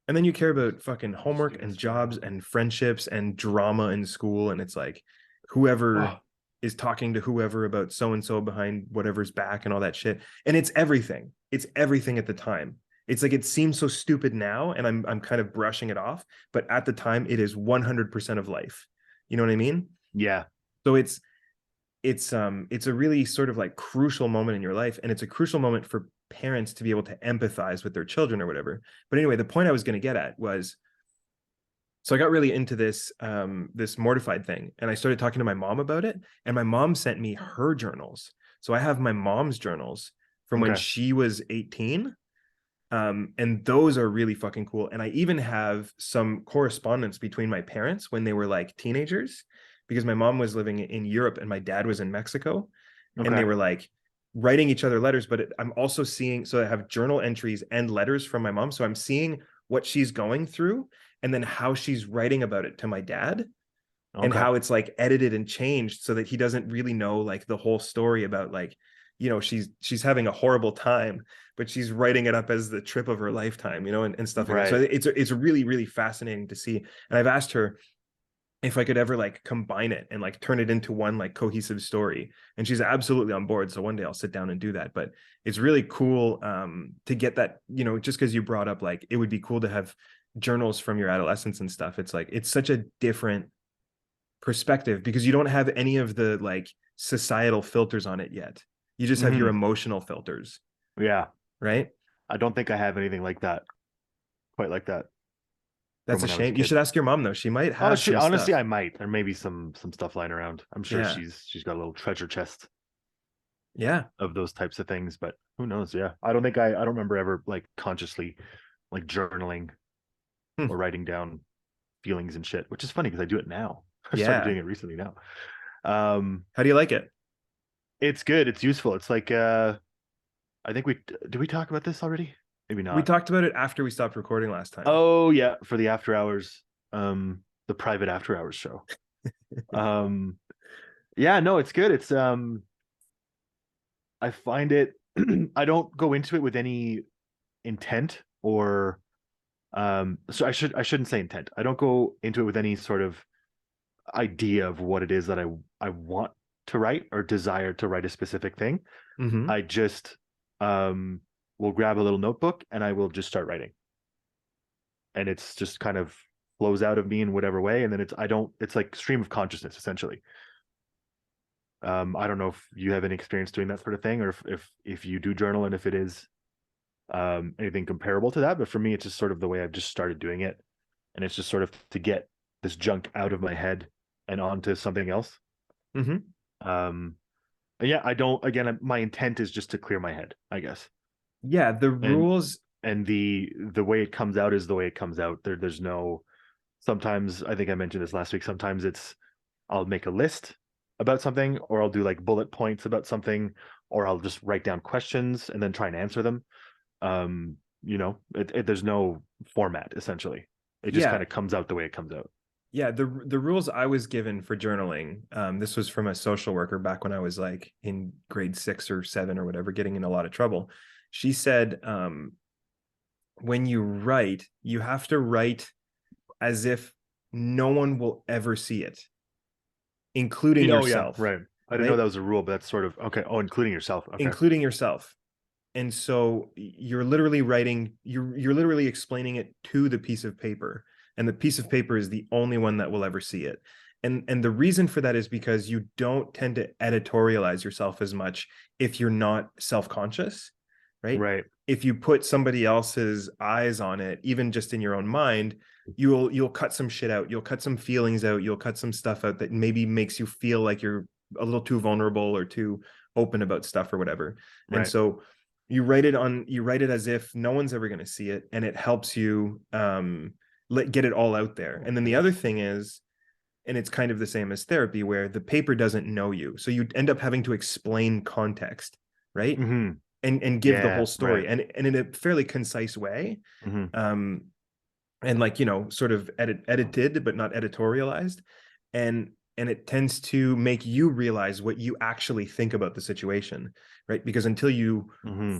And then you care about fucking homework and jobs and friendships and drama in school. And it's like, whoever is talking to whoever about so-and-so behind whatever's back and all that shit. And it's everything. It's everything at the time. It's like, it seems so stupid now, and I'm kind of brushing it off, but at the time it is 100% of life. You know what I mean? Yeah. So it's a really sort of like crucial moment in your life, and it's a crucial moment for parents to be able to empathize with their children or whatever. But anyway, the point I was going to get at was, so I got really into this this Mortified thing, and I started talking to my mom about it, and my mom sent me her journals. So I have my mom's journals from when she was 18, and those are really fucking cool. And I even have some correspondence between my parents when they were like teenagers, because my mom was living in Europe and my dad was in Mexico, and they were like writing each other letters. But I'm also seeing, so I have journal entries and letters from my mom. So I'm seeing what she's going through, and then how she's writing about it to my dad, and how it's like edited and changed so that he doesn't really know like the whole story about, like, she's having a horrible time, but she's writing it up as the trip of her lifetime, and stuff like that. So it's really, really fascinating to see. And I've asked her if I could ever like combine it and like turn it into one like cohesive story, and she's absolutely on board. So one day I'll sit down and do that. But it's really cool to get that, just because you brought up like it would be cool to have journals from your adolescence and stuff. It's like, it's such a different perspective because you don't have any of the like societal filters on it yet. You just have your emotional filters. Yeah. Right. I don't think I have anything like that, quite like that. That's a shame. You should ask your mom though. She might have. Honestly, stuff. I might. There may be some stuff lying around. I'm sure she's got a little treasure chest. Yeah. Of those types of things, but who knows? Yeah. I don't remember ever like consciously like journaling or writing down feelings and shit, which is funny because I do it now. I started doing it recently now. How do you like it? It's good. It's useful. It's like I think did we talk about this already? Maybe not. We talked about it after we stopped recording last time. Oh yeah, for the after hours, the private after hours show. Yeah, no, it's good. It's I find it I don't go into it with any intent or so I shouldn't say intent. I don't go into it with any sort of idea of what it is that I want to write or desire to write a specific thing. I just will grab a little notebook and I will just start writing. And it's just kind of flows out of me in whatever way. And then it's like stream of consciousness, essentially. I don't know if you have any experience doing that sort of thing, or if you do journal and if it is anything comparable to that. But for me, it's just sort of the way I've just started doing it. And it's just sort of to get this junk out of my head and onto something else. Mm-hmm. Yeah, I don't. Again, my intent is just to clear my head, I guess. Yeah, the rules and the way it comes out is the way it comes out. There's no. Sometimes I think I mentioned this last week. Sometimes I'll make a list about something, or I'll do like bullet points about something, or I'll just write down questions and then try and answer them. There's no format essentially. It just kind of comes out the way it comes out. Yeah, the rules I was given for journaling, this was from a social worker back when I was like in grade 6 or 7 or whatever, getting in a lot of trouble. She said, when you write, you have to write as if no one will ever see it, including yourself. Yeah, right. I didn't know that was a rule, but that's sort of okay. Oh, including yourself. Okay. Including yourself. And so you're literally writing, you're literally explaining it to the piece of paper. And the piece of paper is the only one that will ever see it. And the reason for that is because you don't tend to editorialize yourself as much if you're not self-conscious, right? Right. If you put somebody else's eyes on it, even just in your own mind, you'll cut some shit out. You'll cut some feelings out. You'll cut some stuff out that maybe makes you feel like you're a little too vulnerable or too open about stuff or whatever. Right. And so you write it as if no one's ever going to see it, and it helps you get it all out there. And then the other thing is, and it's kind of the same as therapy, where the paper doesn't know you, so you end up having to explain context, right? Mm-hmm. and give the whole story, right. and in a fairly concise way. Mm-hmm. And like, sort of edited but not editorialized, and it tends to make you realize what you actually think about the situation, right? Because until you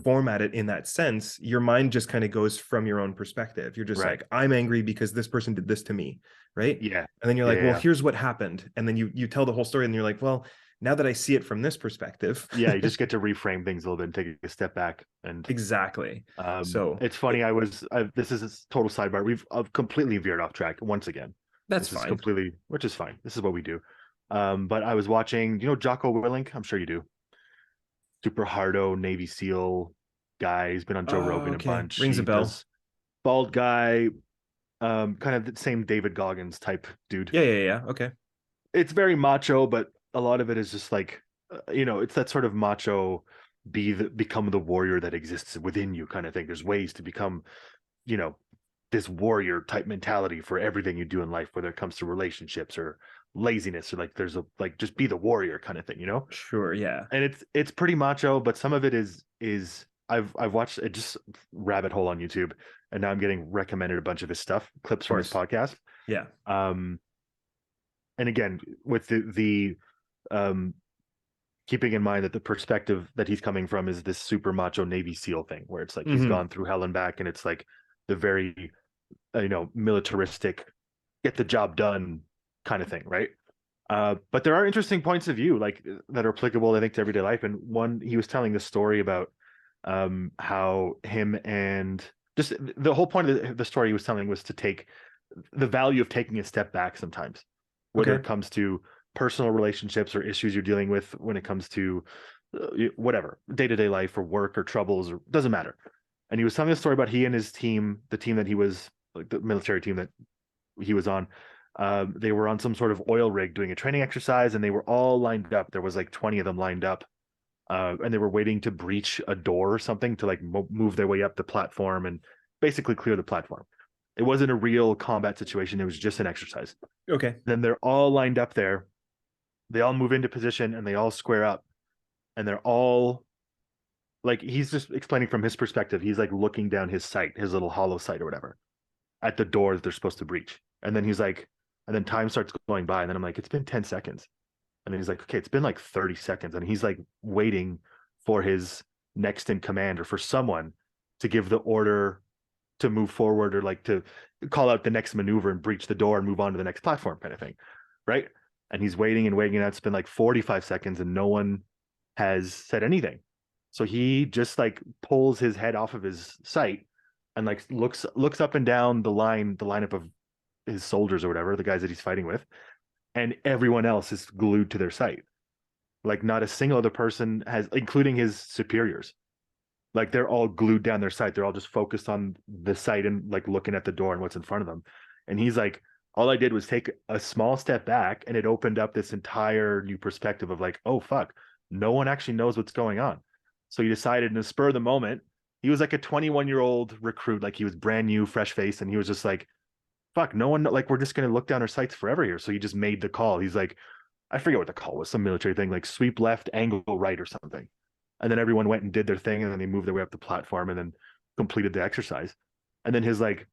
format it in that sense, your mind just kind of goes from your own perspective. You're just like, I'm angry because this person did this to me, right? Yeah. And then you're like, well, here's what happened. And then you tell the whole story, and you're like, well, now that I see it from this perspective. Yeah, you just get to reframe things a little bit and take a step back. And exactly. So it's funny. This is a total sidebar. We've completely veered off track once again. That's fine. Which is fine. This is what we do. But I was watching, Jocko Willink? I'm sure you do. Super hardo Navy SEAL guy. He's been on Joe Rogan a bunch. Rings a bell. Bald guy, kind of the same David Goggins type dude. Yeah. Okay. It's very macho, but a lot of it is just like, it's that sort of macho, become the warrior that exists within you kind of thing. There's ways to become, this warrior type mentality for everything you do in life, whether it comes to relationships or laziness, or like there's a just be the warrior kind of thing, Sure, yeah. And it's pretty macho, but some of it is I've watched it, just rabbit hole on YouTube, and now I'm getting recommended a bunch of his stuff, clips from his podcast. Yeah. And again, with the keeping in mind that the perspective that he's coming from is this super macho Navy SEAL thing, where it's like he's gone through hell and back, and it's like the very militaristic, get the job done kind of thing, right? But there are interesting points of view like that are applicable, I think, to everyday life. And one, he was telling this story about how him, and just the whole point of the story he was telling was to take the value of taking a step back sometimes, whether it comes to personal relationships or issues you're dealing with, when it comes to whatever, day-to-day life or work or troubles, or doesn't matter. And he was telling a story about he and his team, the team that he was, like the military team that he was on, they were on some sort of oil rig doing a training exercise, and they were all lined up. There was like 20 of them lined up, and they were waiting to breach a door or something to like move their way up the platform and basically clear the platform. It wasn't a real combat situation. It was just an exercise. Okay. Then they're all lined up there. They all move into position and they all square up, and they're all like, he's just explaining from his perspective. He's like looking down his sight, his little hollow sight or whatever, at the door that they're supposed to breach. And then he's like, and then time starts going by, and then I'm like, it's been 10 seconds. And then he's like, okay, it's been like 30 seconds. And he's like waiting for his next in command, or for someone to give the order to move forward, or like to call out the next maneuver and breach the door and move on to the next platform kind of thing. Right. And he's waiting and waiting, and it's been like 45 seconds and no one has said anything. So he just like pulls his head off of his sight and like looks up and down the lineup of his soldiers or whatever, the guys that he's fighting with, and everyone else is glued to their sight. Like not a single other person has, including his superiors. Like they're all glued down their sight. They're all just focused on the sight and like looking at the door and what's in front of them. And he's like all I did was take a small step back, and it opened up this entire new perspective of like, oh fuck, no one actually knows what's going on. So he decided in the spur of the moment, he was like a 21-year-old recruit, like he was brand new, fresh face, and he was just like, fuck, no one, like, we're just gonna look down our sights forever here. So he just made the call. He's like, I forget what the call was, some military thing, like sweep left, angle right or something. And then everyone went and did their thing, and then they moved their way up the platform and then completed the exercise. And then his like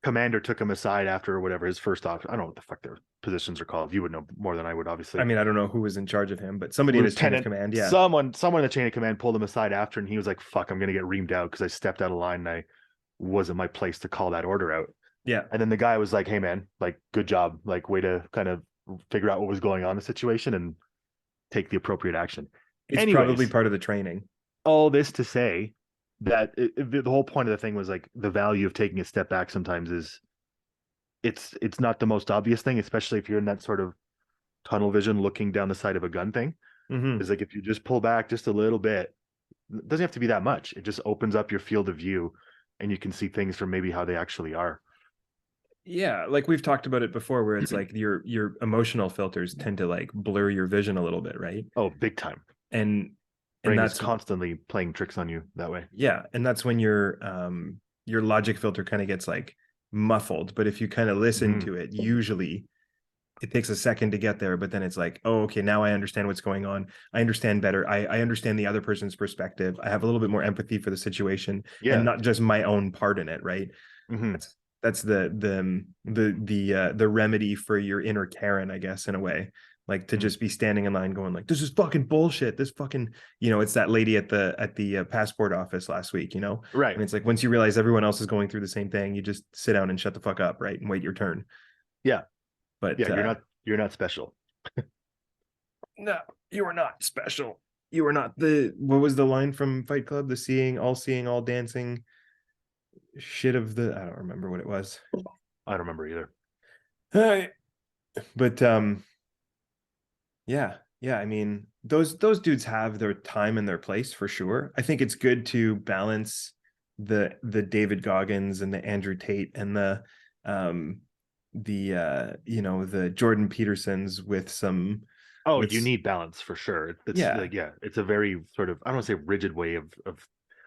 commander took him aside after, or whatever, his first off, I don't know what the fuck their positions are called. You would know more than I would, obviously. I mean, I don't know who was in charge of him, but somebody in his chain of command. Yeah. Someone in the chain of command pulled him aside after, and he was like, fuck, I'm gonna get reamed out because I stepped out of line and I wasn't my place to call that order out. Yeah. And then the guy was like, hey man, like, good job, like, way to kind of figure out what was going on in the situation and take the appropriate action. It's probably part of the training. All this to say that the whole point of the thing was like, the value of taking a step back sometimes is it's not the most obvious thing, especially if you're in that sort of tunnel vision looking down the side of a gun thing. Is like, if you just pull back just a little bit, it doesn't have to be that much. It just opens up your field of view and you can see things from maybe how they actually are. Yeah, like we've talked about it before, where it's like your emotional filters tend to like blur your vision a little bit, right? Oh, big time. And that's constantly playing tricks on you that way. Yeah, and that's when your logic filter kind of gets like muffled. But if you kind of listen to it, usually it takes a second to get there, but then it's like, oh, okay, now I understand what's going on. I understand better. I understand the other person's perspective. I have a little bit more empathy for the situation, and not just my own part in it, right? That's the remedy for your inner Karen, I guess, in a way. Like, to just be standing in line going like, this is fucking bullshit. This fucking, it's that lady at the passport office last week, Right. And it's like, once you realize everyone else is going through the same thing, you just sit down and shut the fuck up, right? And wait your turn. Yeah. But yeah, you're not special. No, you are not special. You are not what was the line from Fight Club? The seeing, all dancing shit of the, I don't remember what it was. I don't remember either. But yeah, I mean, those dudes have their time and their place for sure. I think it's good to balance the David Goggins and the Andrew Tate and the Jordan Petersons with some. You need balance for sure. It's a very sort of, I don't want to say rigid way of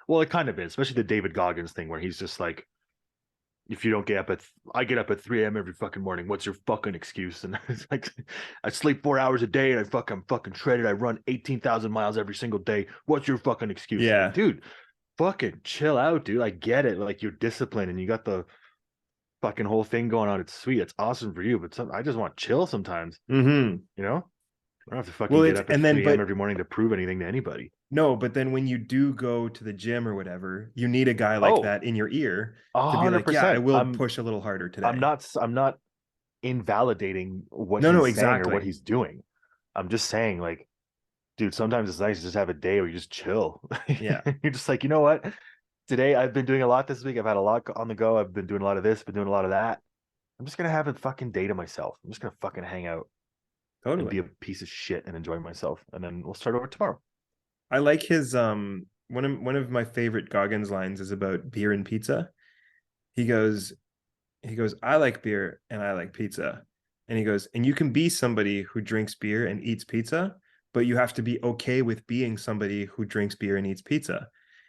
well, it kind of is, especially the David Goggins thing, where he's just like, if you don't get up I get up at 3 a.m. every fucking morning. What's your fucking excuse? And it's like, I sleep 4 hours a day and I'm fucking shredded. I run 18,000 miles every single day. What's your fucking excuse? Yeah, like, dude, fucking chill out, dude. I get it. Like, you're disciplined and you got the fucking whole thing going on. It's sweet. It's awesome for you. But I just want to chill sometimes. I don't have to fucking get up at 3 a.m. every morning to prove anything to anybody. No, but then when you do go to the gym or whatever, you need a guy like that in your ear to be like, yeah, I will push a little harder today. I'm not invalidating what he's saying or what he's doing. I'm just saying, like, dude, sometimes it's nice to just have a day where you just chill. Yeah. You're just like, you know what? Today I've been doing a lot this week. I've had a lot on the go. I've been doing a lot of this, been doing a lot of that. I'm just going to have a fucking day to myself. I'm just going to fucking hang out. Totally. And be a piece of shit and enjoy myself. And then we'll start over tomorrow. I like his one of my favorite Goggins lines is about beer and pizza. He goes, I like beer and I like pizza. And he goes, and you can be somebody who drinks beer and eats pizza, but you have to be okay with being somebody who drinks beer and eats pizza.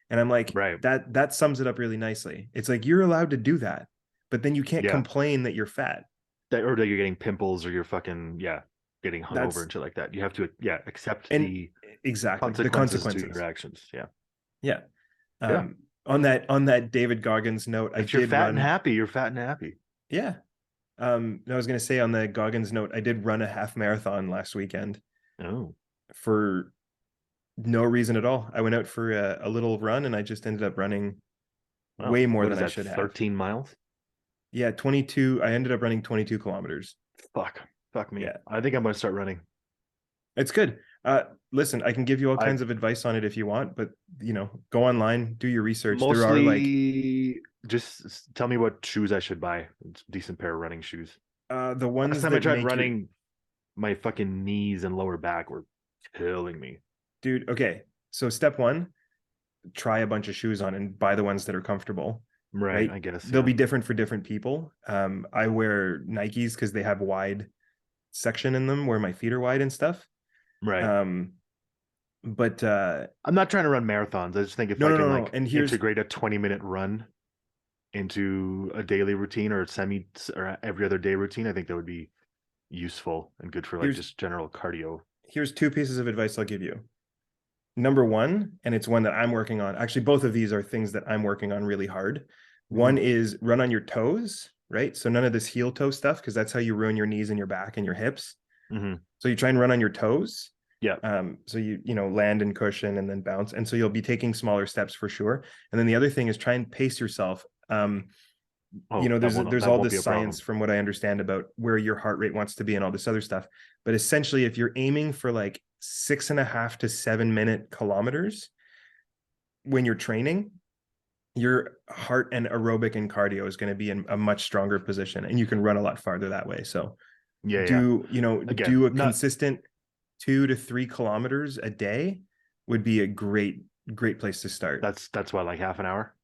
And I'm like, right. That sums it up really nicely. It's like, you're allowed to do that, but then you can't complain that you're fat. Or that you're getting pimples or you're fucking, getting hungover and shit like that. You have to accept the consequences to your actions. On that David Goggins note, if you're fat and happy, you're fat and happy. I was going to say, on the Goggins note, I did run a half marathon last weekend. For no reason at all. I went out for a little run and I just ended up running way more than I should have. 13 miles. 22. I ended up running 22 kilometers. Fuck me. I think I'm going to start running. It's good. Listen, I can give you all kinds of advice on it if you want, but go online, do your research. Mostly, just tell me what shoes I should buy. It's a decent pair of running shoes. The ones last time I tried running, my fucking knees and lower back were killing me. Dude, okay. So step one, try a bunch of shoes on and buy the ones that are comfortable. Right. I guess. They'll be different for different people. I wear Nikes because they have wide section in them where my feet are wide and stuff. Right. But I'm not trying to run marathons. I just think if no, I no, can no, no. like And here's integrate a 20-minute run into a daily routine or or every other day routine, I think that would be useful and good for like just general cardio. Here's two pieces of advice I'll give you. Number one, and it's one that I'm working on. Actually, both of these are things that I'm working on really hard. One is run on your toes, right? So none of this heel toe stuff, because that's how you ruin your knees and your back and your hips. So you try and run on your toes. Yeah. So you land and cushion and then bounce. And so you'll be taking smaller steps for sure. And then the other thing is try and pace yourself. There's all this science from what I understand about where your heart rate wants to be and all this other stuff. But essentially, if you're aiming for like 6.5 to 7 minute kilometers when you're training, your heart and aerobic and cardio is going to be in a much stronger position, and you can run a lot farther that way. So do a consistent 2 to 3 kilometers a day would be a great place to start. That's what, like half an hour?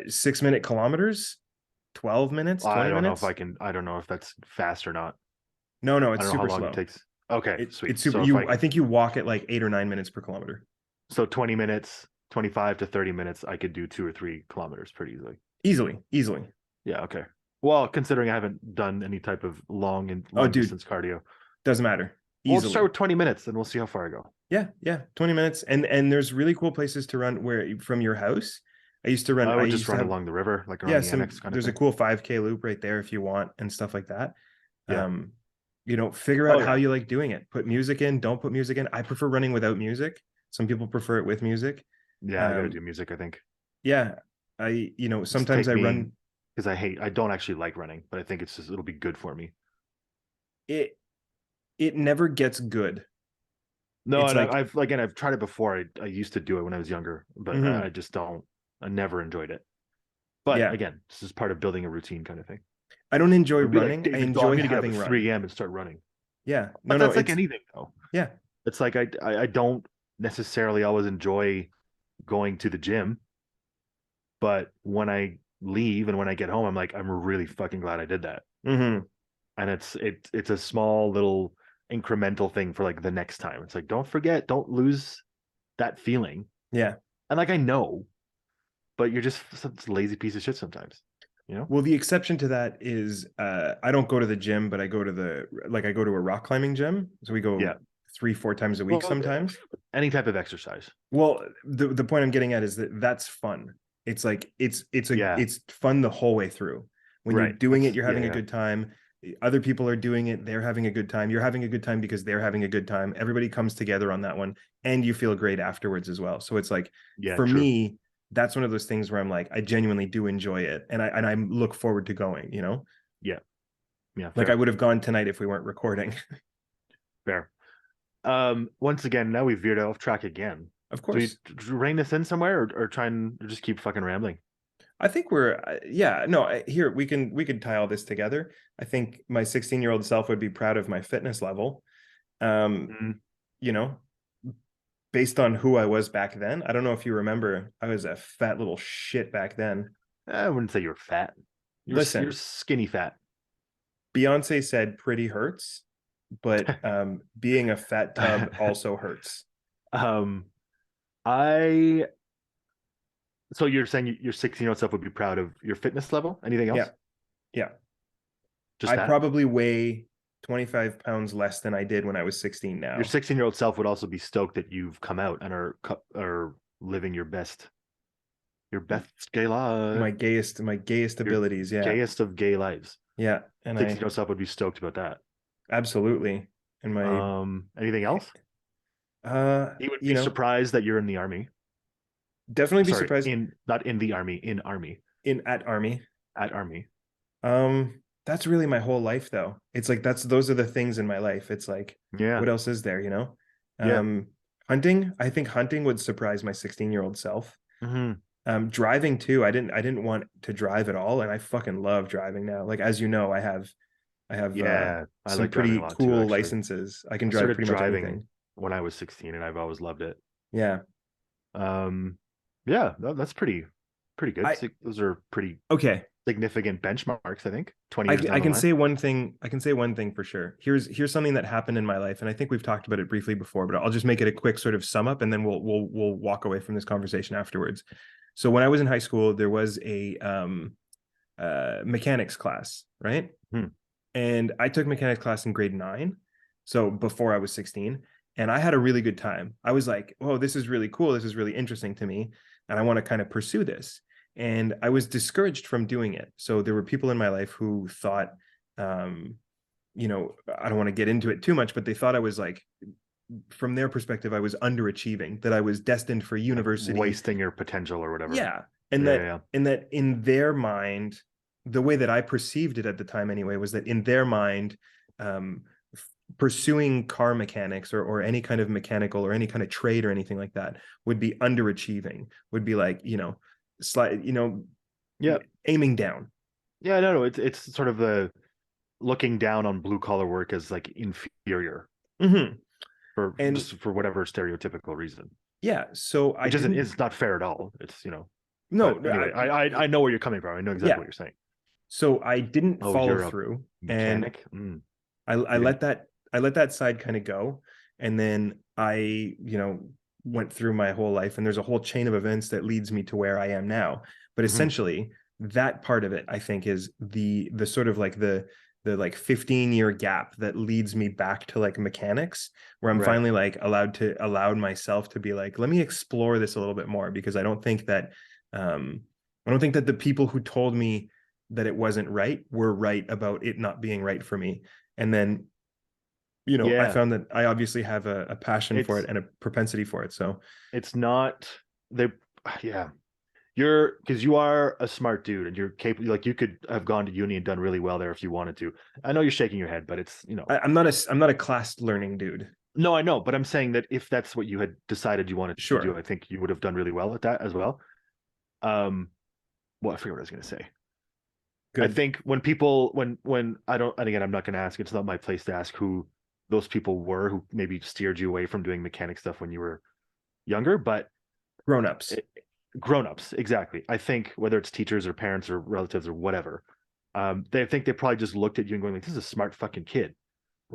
6 minute kilometers, 12 minutes, 20 I don't minutes. know if I don't know if that's fast or not. No, it's super how long slow. It takes. Okay, sweet. It's super. I think you walk at like 8 or 9 minutes per kilometer. So 20 minutes, 25 to 30 minutes, I could do 2 or 3 kilometers pretty easily. Easily. Yeah. Okay. Well, considering I haven't done any type of long distance cardio, doesn't matter. We'll start with 20 minutes and we'll see how far I go. Yeah, 20 minutes. And there's really cool places to run where from your house. I used to run. I would just run along the river, like around the annex kind of there's thing. a cool 5K loop right there if you want and stuff like that. Yeah. Figure out how you like doing it. Put music in, don't put music in. I prefer running without music. Some people prefer it with music. Yeah, I gotta do music, I think. Yeah. Sometimes I run because I don't actually like running, but I think it'll be good for me. It never gets good. No, and I've tried it before. I used to do it when I was younger, but I just don't. I never enjoyed it. But again, this is part of building a routine kind of thing. I don't enjoy running. I enjoy having get up at 3 a.m. and start running. Yeah. But that's like anything though. Yeah. It's like I don't necessarily always enjoy going to the gym, but when I leave and when I get home, I'm like, I'm really fucking glad I did that. And it's a small little incremental thing for like the next time. It's like, don't lose that feeling. Yeah. And like I know, but you're just such a lazy piece of shit sometimes. Well, the exception to that is I don't go to the gym, but I go to I go to a rock climbing gym. So we go 3-4 times a week sometimes. Any type of exercise. Well, the point I'm getting at is that's fun. It's like it's fun the whole way through. When you're doing it, you're having a good time. Other people are doing it, they're having a good time. You're having a good time because they're having a good time. Everybody comes together on that one, and you feel great afterwards as well. So it's like for me, that's one of those things where I'm like, I genuinely do enjoy it, and I look forward to going. Yeah. Like I would have gone tonight if we weren't recording. Fair. Once again, now we veered off track again. Of course. Do we rein this in somewhere, or try and just keep fucking rambling? I think here we can tie all this together. I think my 16-year-old self would be proud of my fitness level. Based on who I was back then. I don't know if you remember, I was a fat little shit back then. I wouldn't say you were fat. You're skinny fat. Beyonce said pretty hurts, but being a fat tub also hurts. So you're saying your 16-year-old self would be proud of your fitness level? Anything else? Yeah. Just I probably weigh 25 pounds less than I did when I was 16 now. Your 16-year-old self would also be stoked that you've come out and are living your best gay life. My gayest abilities, Gayest of gay lives. Yeah. And 16-year-old self would be stoked about that. Absolutely. And my anything else? He would be surprised that you're in the army. Definitely be surprised. Not in the army, in army. At army. At army. That's really my whole life though. It's like those are the things in my life. It's like, what else is there, Hunting, I think hunting would surprise my 16-year-old self. Driving too. I didn't want to drive at all, and I fucking love driving now. Like, as you know, I have some like pretty cool licenses. I can drive pretty much anything. When I was 16, and I've always loved it. Yeah. Yeah, that's pretty pretty good. Those are pretty okay. significant benchmarks, I think. 20 years down I the can line. say one thing. I can say one thing for sure. Here's something that happened in my life, and I think we've talked about it briefly before, but I'll just make it a quick sort of sum up, and then we'll walk away from this conversation afterwards. So when I was in high school, there was a mechanics class, right? And I took mechanics class in grade 9, so before I was 16, and I had a really good time. I was like, "Oh, this is really cool. This is really interesting to me, and I want to kind of pursue this." And I was discouraged from doing it. So there were people in my life who thought, you know, I don't want to get into it too much, but they thought I was like, from their perspective, I was underachieving, that I was destined for university, wasting your potential or whatever. Yeah, and that in their mind, the way that I perceived it at the time anyway, was that in their mind, pursuing car mechanics or any kind of mechanical or any kind of trade or anything like that would be underachieving, would be like, you know, aiming down. No, it's sort of the looking down on blue collar work as like inferior for whatever stereotypical reason. Yeah, so it's not fair at all. It's, you know, no, anyway, I know where you're coming from. I know exactly what you're saying. So I didn't follow through, mechanic. And I let that side kind of go, and then I, you know, went through my whole life, and there's a whole chain of events that leads me to where I am now. But essentially, that part of it, I think, is the sort of like the like 15-year gap that leads me back to like mechanics, where I'm finally like allowed myself to be like, let me explore this a little bit more, because I don't think that the people who told me that it wasn't right were right about it not being right for me. And then, you know, I found that I obviously have a passion for it and a propensity for it. So it's not because you are a smart dude and you're capable. Like, you could have gone to uni and done really well there if you wanted to. I know you're shaking your head, but it's, you know, I'm not a class learning dude. No, I know, but I'm saying that if that's what you had decided you wanted to do, I think you would have done really well at that as well. Well, I forget what I was going to say. Good. I think when people, when I don't, and again, I'm not going to ask, it's not my place to ask who those people were who maybe steered you away from doing mechanic stuff when you were younger, but grown-ups, exactly. I think whether it's teachers or parents or relatives or whatever, they think they probably just looked at you and going like, this is a smart fucking kid.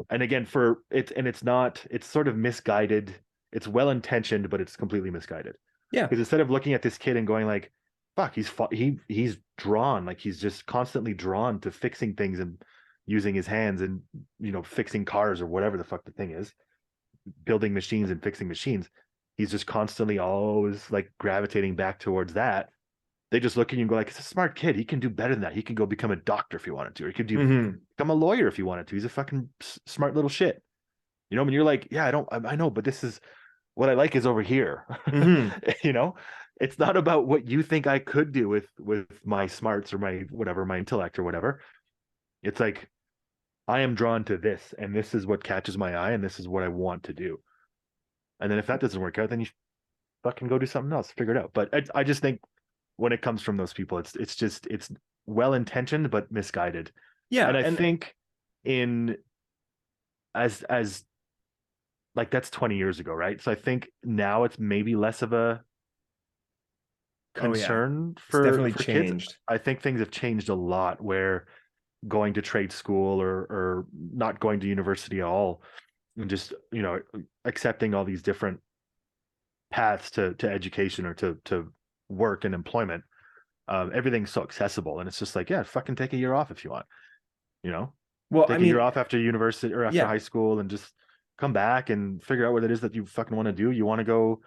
And again, it's sort of misguided. It's well-intentioned, but it's completely misguided. Yeah. Because instead of looking at this kid and going like, fuck, he's drawn, like he's just constantly drawn to fixing things and using his hands and, you know, fixing cars or whatever the fuck the thing is, building machines and fixing machines. He's just constantly always like gravitating back towards that. They just look at you and go like, it's a smart kid. He can do better than that. He can go become a doctor if he wanted to, or he could become a lawyer if he wanted to. He's a fucking smart little shit. You know, and you're like, yeah, I know, but this is what I like is over here. You know, it's not about what you think I could do with my smarts or my whatever, my intellect or whatever. It's like, I am drawn to this, and this is what catches my eye, and this is what I want to do. And then if that doesn't work out, then you fucking go do something else, figure it out. But I just think when it comes from those people, it's well intentioned but misguided. Yeah, and I think as like, that's 20 years ago, right? So I think now it's maybe less of a concern for definitely for changed. Kids. I think things have changed a lot, where going to trade school or not going to university at all, and just, you know, accepting all these different paths to education or to work and employment, everything's so accessible, and it's just like, yeah, fucking take a year off if you want, you know. Well, take a year off after university or after high school and just come back and figure out what it is that you fucking want to do. You want to go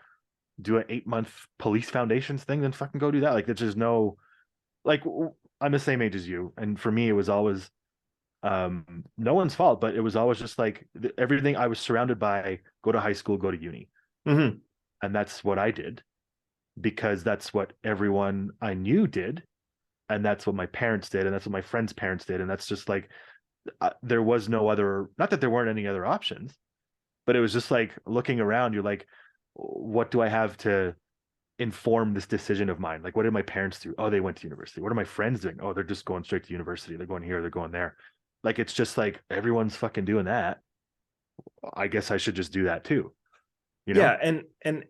do an 8-month police foundations thing, then fucking go do that. Like, there's just no, like, I'm the same age as you, and for me it was always no one's fault, but it was always just like everything I was surrounded by: go to high school, go to uni. And that's what I did, because that's what everyone I knew did, and that's what my parents did, and that's what my friends' parents did, and that's just like, there was no other, not that there weren't any other options, but it was just like, looking around, you're like, what do I have to inform this decision of mine? Like, what did my parents do? Oh, they went to university. What are my friends doing? Oh, they're just going straight to university. They're going here, they're going there. Like, it's just like, everyone's fucking doing that. I guess I should just do that too. you know? Yeah, and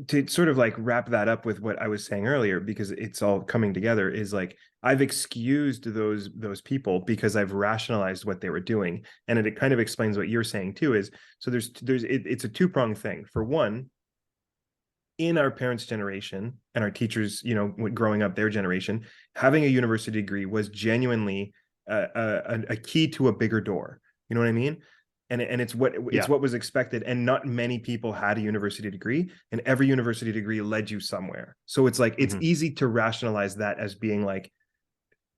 to sort of like wrap that up with what I was saying earlier, because it's all coming together, is like I've excused those people because I've rationalized what they were doing, and it kind of explains what you're saying too. Is so it's a two-pronged thing. For one, in our parents' generation and our teachers, you know, growing up their generation, having a university degree was genuinely a key to a bigger door. You know what I mean? And it's what was expected, and not many people had a university degree, and every university degree led you somewhere. So it's like it's easy to rationalize that as being like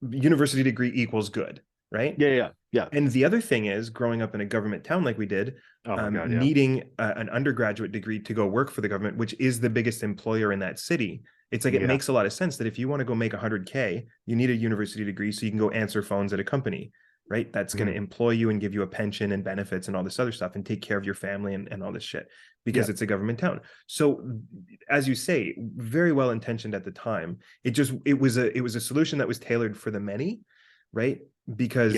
university degree equals good, right? Yeah. And the other thing is, growing up in a government town like we did, Oh my God, yeah. needing an undergraduate degree to go work for the government, which is the biggest employer in that city, it's like it makes a lot of sense that if you want to go make 100K, you need a university degree so you can go answer phones at a company, right? That's going to employ you and give you a pension and benefits and all this other stuff and take care of your family and all this shit, because it's a government town. So as you say, very well intentioned at the time, it was a solution that was tailored for the many, right? Because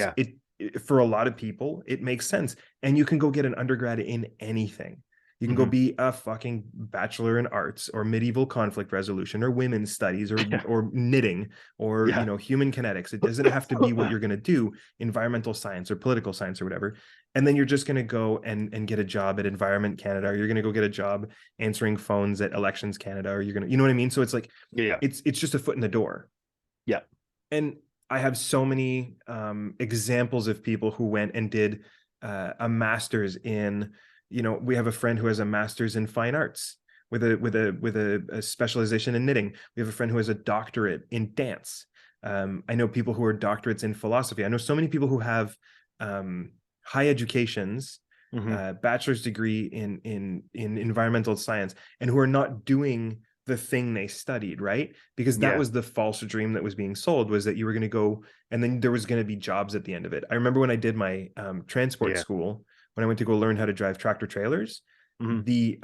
for a lot of people, it makes sense. And you can go get an undergrad in anything. You can go be a fucking bachelor in arts or medieval conflict resolution or women's studies or knitting or, you know, human kinetics. It doesn't have to be what you're going to do, environmental science or political science or whatever. And then you're just going to go and get a job at Environment Canada, or you're going to go get a job answering phones at Elections Canada, or you're going to, you know what I mean? So it's like, it's just a foot in the door. Yeah. And I have so many examples of people who went and did a master's in, you know, we have a friend who has a master's in fine arts with a specialization in knitting. We have a friend who has a doctorate in dance. I know people who are doctorates in philosophy. I know so many people who have high educations, bachelor's degree in environmental science, and who are not doing the thing they studied, right? Because that was the false dream that was being sold, was that you were going to go and then there was going to be jobs at the end of it. I remember when I did my transport school, when I went to go learn how to drive tractor trailers, the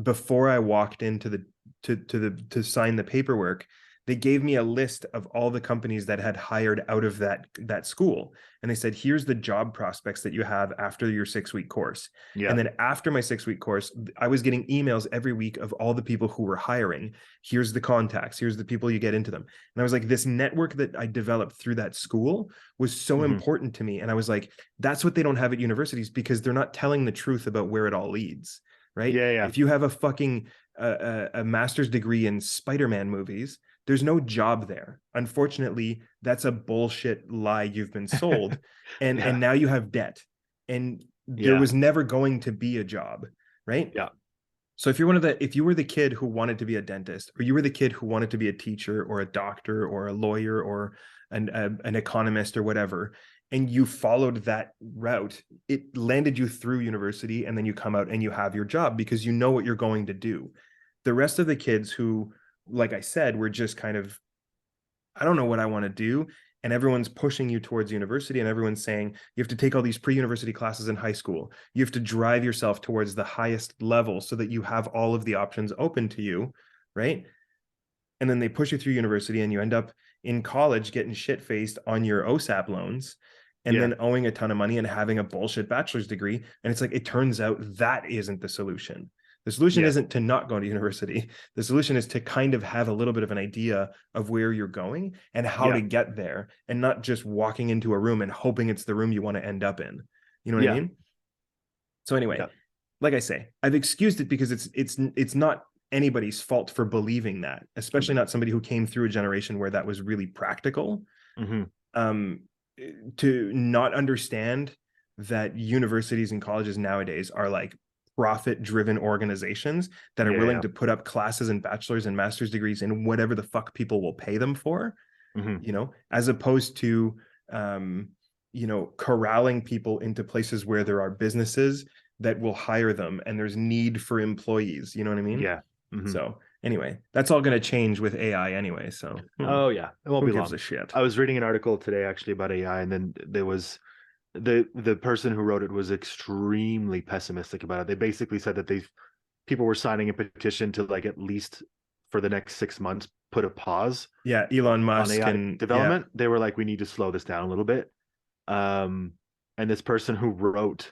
before I walked into to sign the paperwork, they gave me a list of all the companies that had hired out of that school. And they said, here's the job prospects that you have after your 6-week course. And then after my 6-week course, I was getting emails every week of all the people who were hiring. Here's the contacts. Here's the people you get into them. And I was like, this network that I developed through that school was so important to me. And I was like, that's what they don't have at universities, because they're not telling the truth about where it all leads, right? If you have a fucking a master's degree in Spider-Man movies, there's no job there. Unfortunately, that's a bullshit lie you've been sold. And now you have debt. And there was never going to be a job, right? So if you were the kid who wanted to be a dentist, or you were the kid who wanted to be a teacher or a doctor or a lawyer or an economist or whatever, and you followed that route, it landed you through university, and then you come out and you have your job because you know what you're going to do. The rest of the kids who, like I said, were just kind of, I don't know what I want to do. And everyone's pushing you towards university, and everyone's saying you have to take all these pre-university classes in high school. You have to drive yourself towards the highest level so that you have all of the options open to you, right? And then they push you through university, and you end up in college getting shit-faced on your OSAP loans, and then owing a ton of money and having a bullshit bachelor's degree. And it's like, it turns out that isn't the solution. The solution isn't to not go to university. The solution is to kind of have a little bit of an idea of where you're going and how to get there, and not just walking into a room and hoping it's the room you want to end up in. You know what I mean? So anyway, like I say, I've excused it because it's not anybody's fault for believing that, especially not somebody who came through a generation where that was really practical. To not understand that universities and colleges nowadays are like profit-driven organizations that are willing to put up classes and bachelor's and master's degrees in whatever the fuck people will pay them for, you know, as opposed to, you know, corralling people into places where there are businesses that will hire them and there's need for employees. You know what I mean? So anyway, that's all going to change with AI anyway. So it won't be long. A shit. I was reading an article today actually about AI, and then there was the person who wrote it was extremely pessimistic about it. They basically said that people were signing a petition to, like, at least for the next 6 months put a pause. Elon Musk on AI and development. They were like, we need to slow this down a little bit. And this person who wrote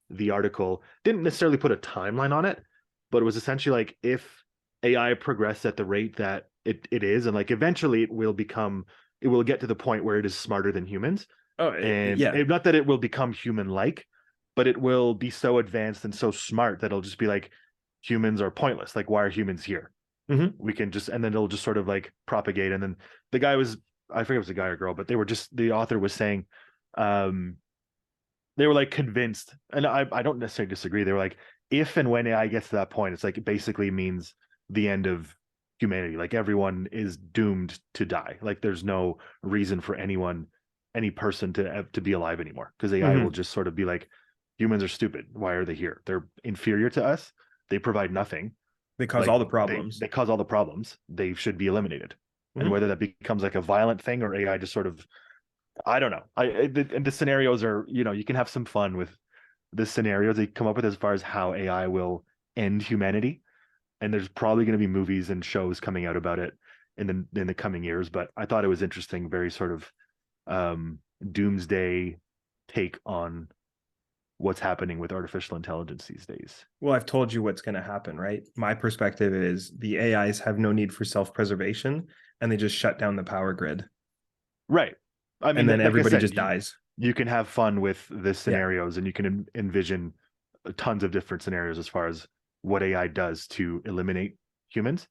the article didn't necessarily put a timeline on it, but it was essentially like if AI progressed at the rate that it is, and like eventually it will get to the point where it is smarter than humans. Oh, And yeah. not that it will become human-like, but it will be so advanced and so smart that it'll just be like, humans are pointless. Like, why are humans here? We can just, and then it'll just sort of like propagate. And then the guy was, I forget if it was a guy or girl, but the author was saying, they were like convinced, and I don't necessarily disagree. They were like, if and when AI gets to that point, it's like, it basically means the end of humanity. Like everyone is doomed to die. Like there's no reason for any person to be alive anymore, because AI will just sort of be like, humans are stupid. Why are they here? They're inferior to us. They provide nothing. They cause Like, all the problems. They cause all the problems. They should be eliminated. And whether that becomes like a violent thing or AI just sort of, I don't know. And the scenarios are, you can have some fun with the scenarios they come up with as far as how AI will end humanity. And there's probably going to be movies and shows coming out about it in the coming years. But I thought it was interesting, very sort of doomsday take on what's happening with artificial intelligence these days. Well, I've told you what's going to happen, right? My perspective is the AIs have no need for self-preservation, and they just shut down the power grid. Right. I mean, and then like everybody just dies. You can have fun with the scenarios, and you can envision tons of different scenarios as far as what AI does to eliminate humans.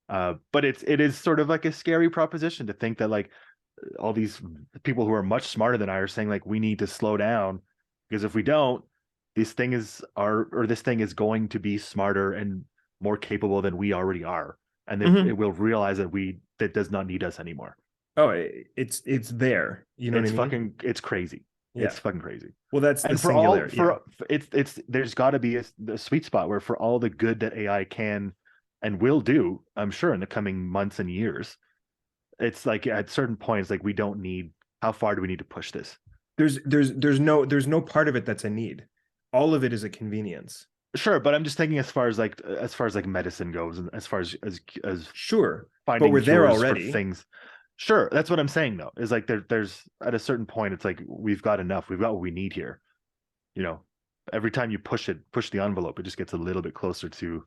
But it is sort of like a scary proposition to think that like all these people who are much smarter than I are saying like, we need to slow down, because if we don't, this thing is going to be smarter and more capable than we already are, and it will realize that does not need us anymore. Oh, it's there. You know it's what I mean? It's crazy. Yeah. It's fucking crazy. Well, that's the singularity. It's there's got to be a sweet spot where, for all the good that AI can and will do, I'm sure in the coming months and years, it's like at certain points, like, we don't need. How far do we need to push this? There's no part of it that's a need. All of it is a convenience. Sure, but I'm just thinking as far as like medicine goes, and as far as sure, finding, but we're there already. Things. Sure, that's what I'm saying though. Is like there's at a certain point, it's like we've got enough. We've got what we need here. Every time you push the envelope, it just gets a little bit closer to.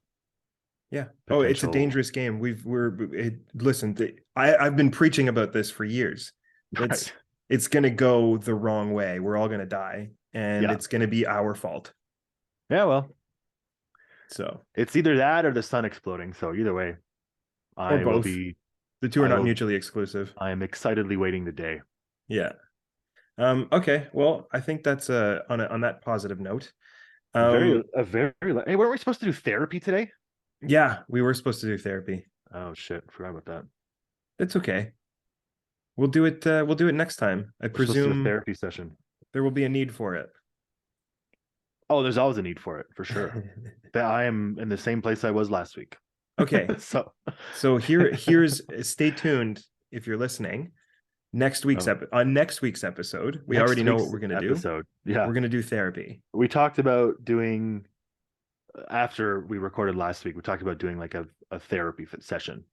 Yeah. Oh, it's a dangerous game. Listen. I've been preaching about this for years. It's going to go the wrong way. We're all going to die, and it's going to be our fault. Yeah, well. So it's either that or the sun exploding. So either way, or both. The two are not mutually exclusive. I am excitedly waiting the day. Yeah. Okay. Well, I think that's on that positive note. Hey, weren't we supposed to do therapy today? Yeah, we were supposed to do therapy. Oh shit, forgot about that. It's okay. We'll do it. We'll do it next time. I presume a therapy session. There will be a need for it. Oh, there's always a need for it, for sure. That I am in the same place I was last week. Okay. so here's stay tuned if you're listening. Next week's on next week's episode, we already know what we're going to do. Yeah. We're going to do therapy. We talked about doing, after we recorded last week, we talked about doing like a therapy session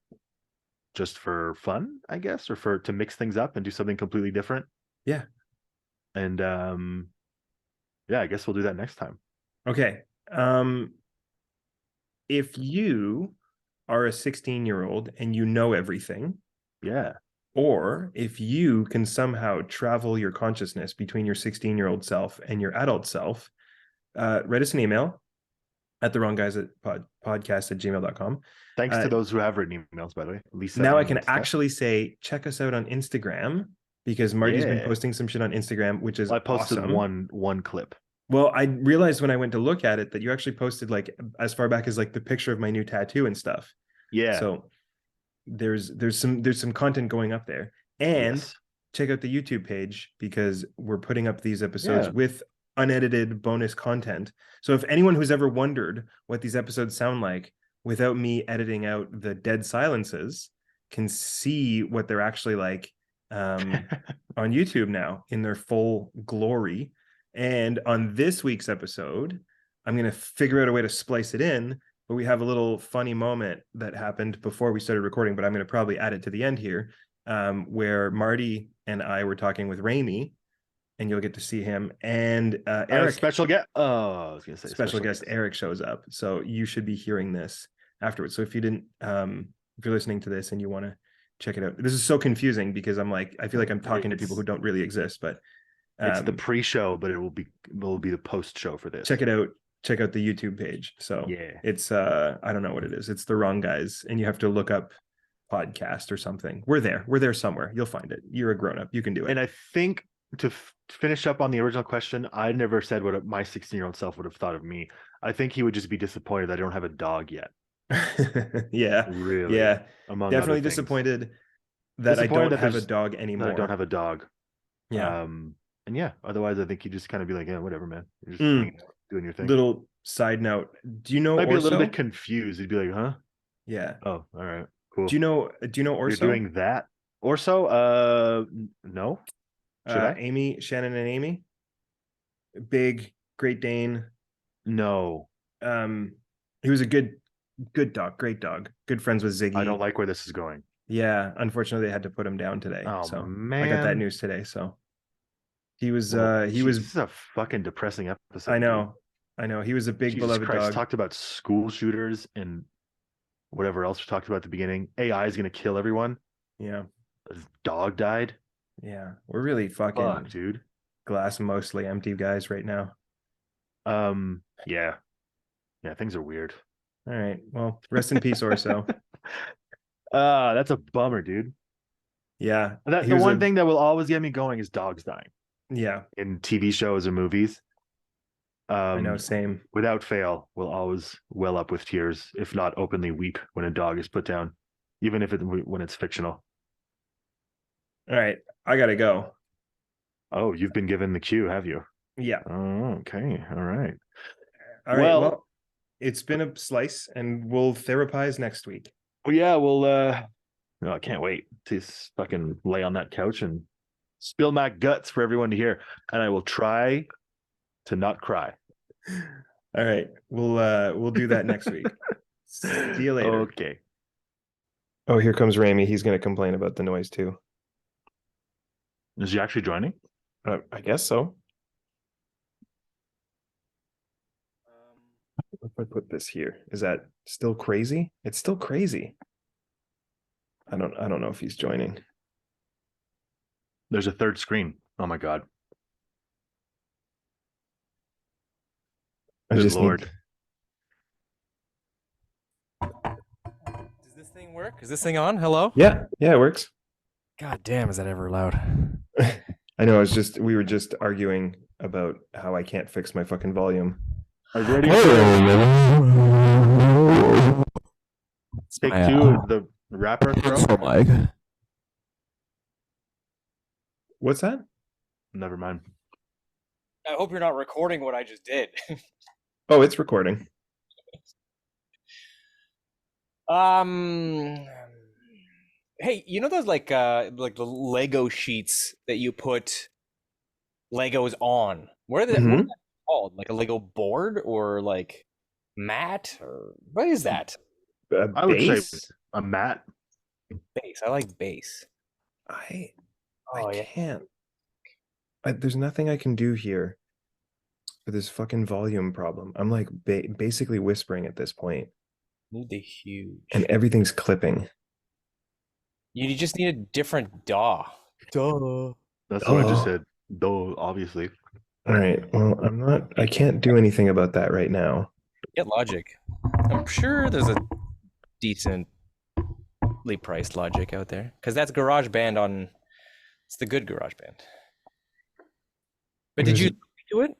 just for fun, I guess, or to mix things up and do something completely different. Yeah. And I guess we'll do that next time. Okay. If you are a 16-year-old and you know everything, or if you can somehow travel your consciousness between your 16-year-old self and your adult self, write us an email at thewrongguys@podcast@gmail.com. Thanks to those who have written emails, by the way. Lisa. Now I can actually say, check us out on Instagram, because Marty's been posting some shit on Instagram, which is I posted awesome. one clip. Well, I realized when I went to look at it that you actually posted like as far back as like the picture of my new tattoo and stuff. Yeah. So there's some content going up there, and check out the YouTube page, because we're putting up these episodes with unedited bonus content. So if anyone who's ever wondered what these episodes sound like without me editing out the dead silences can see what they're actually like on YouTube now in their full glory. And on this week's episode, I'm going to figure out a way to splice it in, but we have a little funny moment that happened before we started recording, but I'm going to probably add it to the end here, where Marty and I were talking with Remi, and you'll get to see him. And Eric, Eric, special guest. Oh, I was gonna say special guest Eric shows up, so you should be hearing this afterwards. So if you didn't, if you're listening to this and you want to check it out, this is so confusing because I'm like, I feel like I'm talking to people who don't really exist, but it's the pre-show, but it will be the post-show for this. Check it out. Check out the YouTube page. So yeah, it's I don't know what it is. It's the wrong guys, and you have to look up podcast or something. We're there somewhere. You'll find it. You're a grown-up, you can do it. And I think to finish up on the original question, I never said what my 16-year-old self would have thought of me. I think he would just be disappointed that I don't have a dog yet. Yeah, really, yeah, definitely disappointed that I don't have a dog anymore. That I don't have a dog. Yeah. And yeah, otherwise I think you just kind of be like, yeah, whatever, man. You're just doing your thing. Little side note, do you know I'd be Orso? a little bit confused. You'd be like, huh? Yeah. Oh, all right, cool. Do you know Orso? You're doing that? Orso? No. Should I? Amy, Shannon and Amy? Big Great Dane. No. He was a good dog, great dog. Good friends with Ziggy. I don't like where this is going. Yeah, unfortunately they had to put him down today. Oh so man. I got that news today. So he was this is a fucking depressing episode. I know. He was a big Jesus beloved Christ, dog. Talked about school shooters and whatever else we talked about at the beginning. AI is gonna kill everyone. Yeah. His dog died. Yeah. We're really fucking dude. Glass mostly empty guys right now. Yeah, things are weird. All right. Well, rest in peace, Orso. That's a bummer, dude. Yeah. The one thing that will always get me going is dogs dying. Yeah. In TV shows or movies. I know, same. Without fail, will always well up with tears, if not openly weep when a dog is put down, even when it's fictional. All right. I gotta go. Oh, you've been given the cue, have you? Yeah. Oh, okay. All right. All right. Well, it's been a slice, and we'll therapize next week. Well, yeah, I can't wait to fucking lay on that couch and spill my guts for everyone to hear. And I will try to not cry. All right. We'll do that next week. See you later. Okay. Oh, here comes Remi. He's gonna complain about the noise too. Is he actually joining? I guess so. If I put this here, is that still crazy? It's still crazy. I don't know if he's joining. There's a third screen. Oh my god. Good Lord. Does this thing work? Is this thing on? Hello? Yeah, it works. God damn, is that ever loud? I know. We were just arguing about how I can't fix my fucking volume. Are you ready? Take two of the rapper throw. What's that? Never mind. I hope you're not recording what I just did. Oh, it's recording. Hey, you know those like the Lego sheets that you put Legos on? What are they called? Like a Lego board or like mat or what is that? I would say a mat. Base. I like base. I can't. There's nothing I can do here for this fucking volume problem. I'm like basically whispering at this point. Need the huge. And everything's clipping. You just need a different DAW. Duh. That's what I just said. Duh, obviously. All right. Well, I can't do anything about that right now. Get Logic. I'm sure there's a decently priced Logic out there. Because that's GarageBand on... It's the good GarageBand. But did you do it?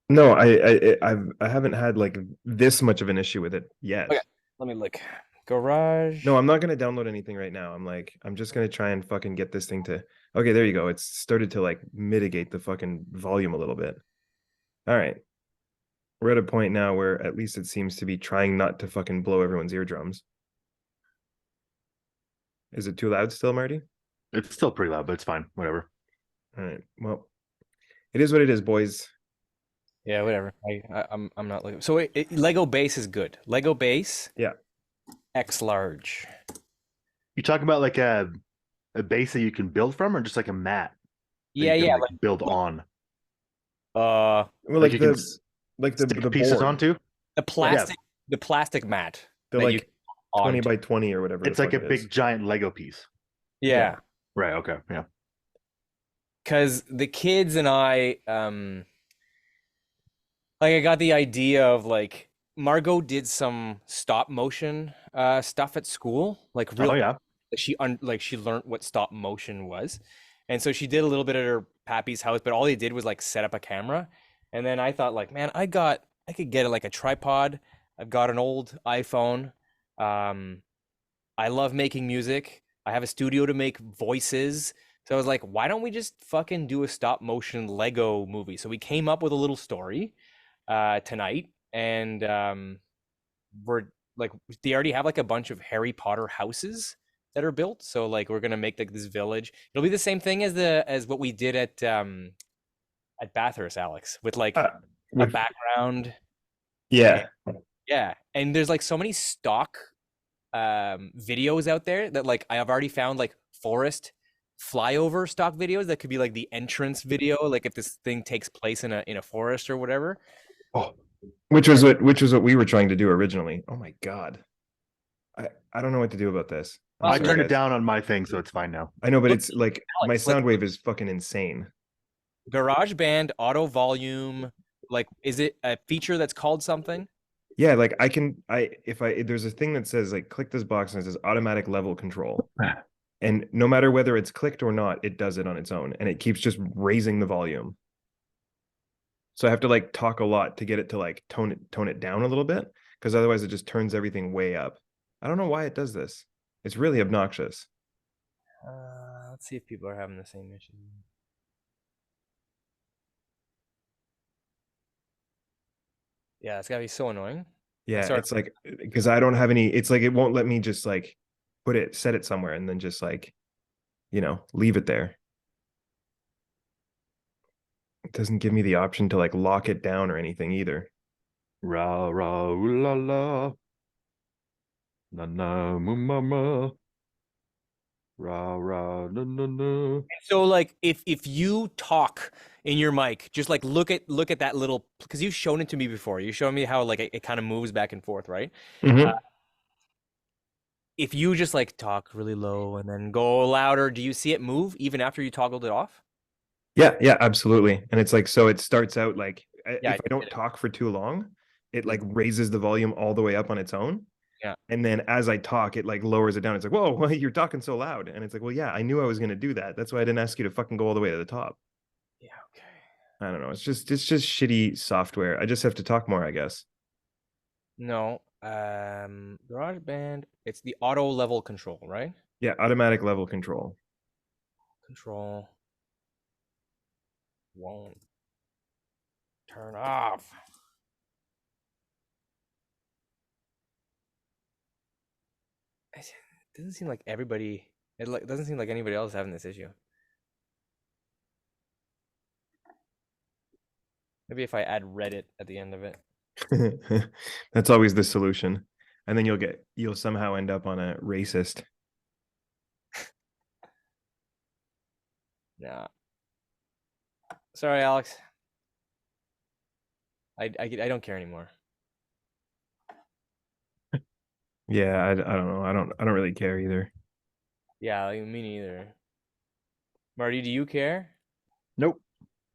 No, I haven't had like this much of an issue with it yet. Okay, let me look. Garage. No, I'm not gonna download anything right now. I'm just gonna try and fucking get this thing to. Okay, there you go. It's started to like mitigate the fucking volume a little bit. All right, we're at a point now where at least it seems to be trying not to fucking blow everyone's eardrums. Is it too loud still, Marty? It's still pretty loud, but it's fine. Whatever. All right. Well, it is what it is, boys. Yeah, whatever. I'm not looking. So Lego base is good. Lego base. Yeah. X large. You talking about like a base that you can build from, or just like a mat? Yeah, you can yeah, like build on. Well, Like you can the stick pieces board, onto. the Yeah, plastic mat the that you like 20 onto. by 20 or whatever the it's like fuck a it is. big giant Lego piece. Yeah, Right. Okay. Yeah. because the kids and I, like I got the idea of like Margot did some stop motion stuff at school, like Oh real yeah. like she learned what stop motion was. And so she did a little bit at her pappy's house, but all they did was like set up a camera. And then I thought like, man, I could get like a tripod. I've got an old iPhone. Um I love making music. I have a studio to make voices. So I was like, why don't we just fucking do a stop motion Lego movie? So we came up with a little story tonight, and we're like, they already have like a bunch of Harry Potter houses that are built. So like, we're gonna make like this village. It'll be the same thing as the as what we did at Bathurst, Alex, with like Uh, a with background. And, yeah, yeah, and there's like so many stock videos out there that like I have already found like forest flyover stock videos that could be like the entrance video, like if this thing takes place in a forest or whatever. Oh, which was what we were trying to do originally. Oh my god. I don't know what to do about this. I'm I sorry, turned it guys. down on my thing, so it's fine now. I know, but Look, it's like my Alex, like sound wave is fucking insane. GarageBand auto volume, like is it a feature that's called something? Yeah, like there's a thing that says like click this box and it says automatic level control. And no matter whether it's clicked or not, it does it on its own and it keeps just raising the volume. So I have to like talk a lot to get it to like tone it down a little bit because otherwise it just turns everything way up. I don't know why it does this. It's really obnoxious. Let's see if people are having the same issue. Yeah, it's gotta be so annoying. Yeah, Sorry. it's like because I don't have any, it's like it won't let me just like set it somewhere and then just like, leave it there. It doesn't give me the option to like lock it down or anything either. Ra ra ooh, la la. Na na mu mama. Ra ra na na na. So like if you talk in your mic, just like look at that little, because you've shown it to me before. You showed me how like it kind of moves back and forth, right? Mhm. If you just like talk really low and then go louder, do you see it move even after you toggled it off? Yeah, absolutely. And it's like, so it starts out like Yeah, if I don't talk for too long, it like Mhm. raises the volume all the way up on its own. Yeah. And then as I talk, it like lowers it down. It's like, whoa, why you're talking so loud. And it's like, well, yeah, I knew I was gonna do that. That's why I didn't ask you to fucking go all the way to the top. Yeah, okay. I don't know. It's just shitty software. I just have to talk more, I guess. No, GarageBand, it's the auto level control, right? Yeah, automatic level control. Control won't turn off. It doesn't seem like everybody, it like doesn't seem like anybody else is having this issue. Maybe if I add Reddit at the end of it. That's always the solution. And then you'll somehow end up on a racist. Nah. Sorry, Alex. I don't care anymore. Yeah, I don't know. I don't really care either. Yeah, like, me neither. Marty, do you care? Nope.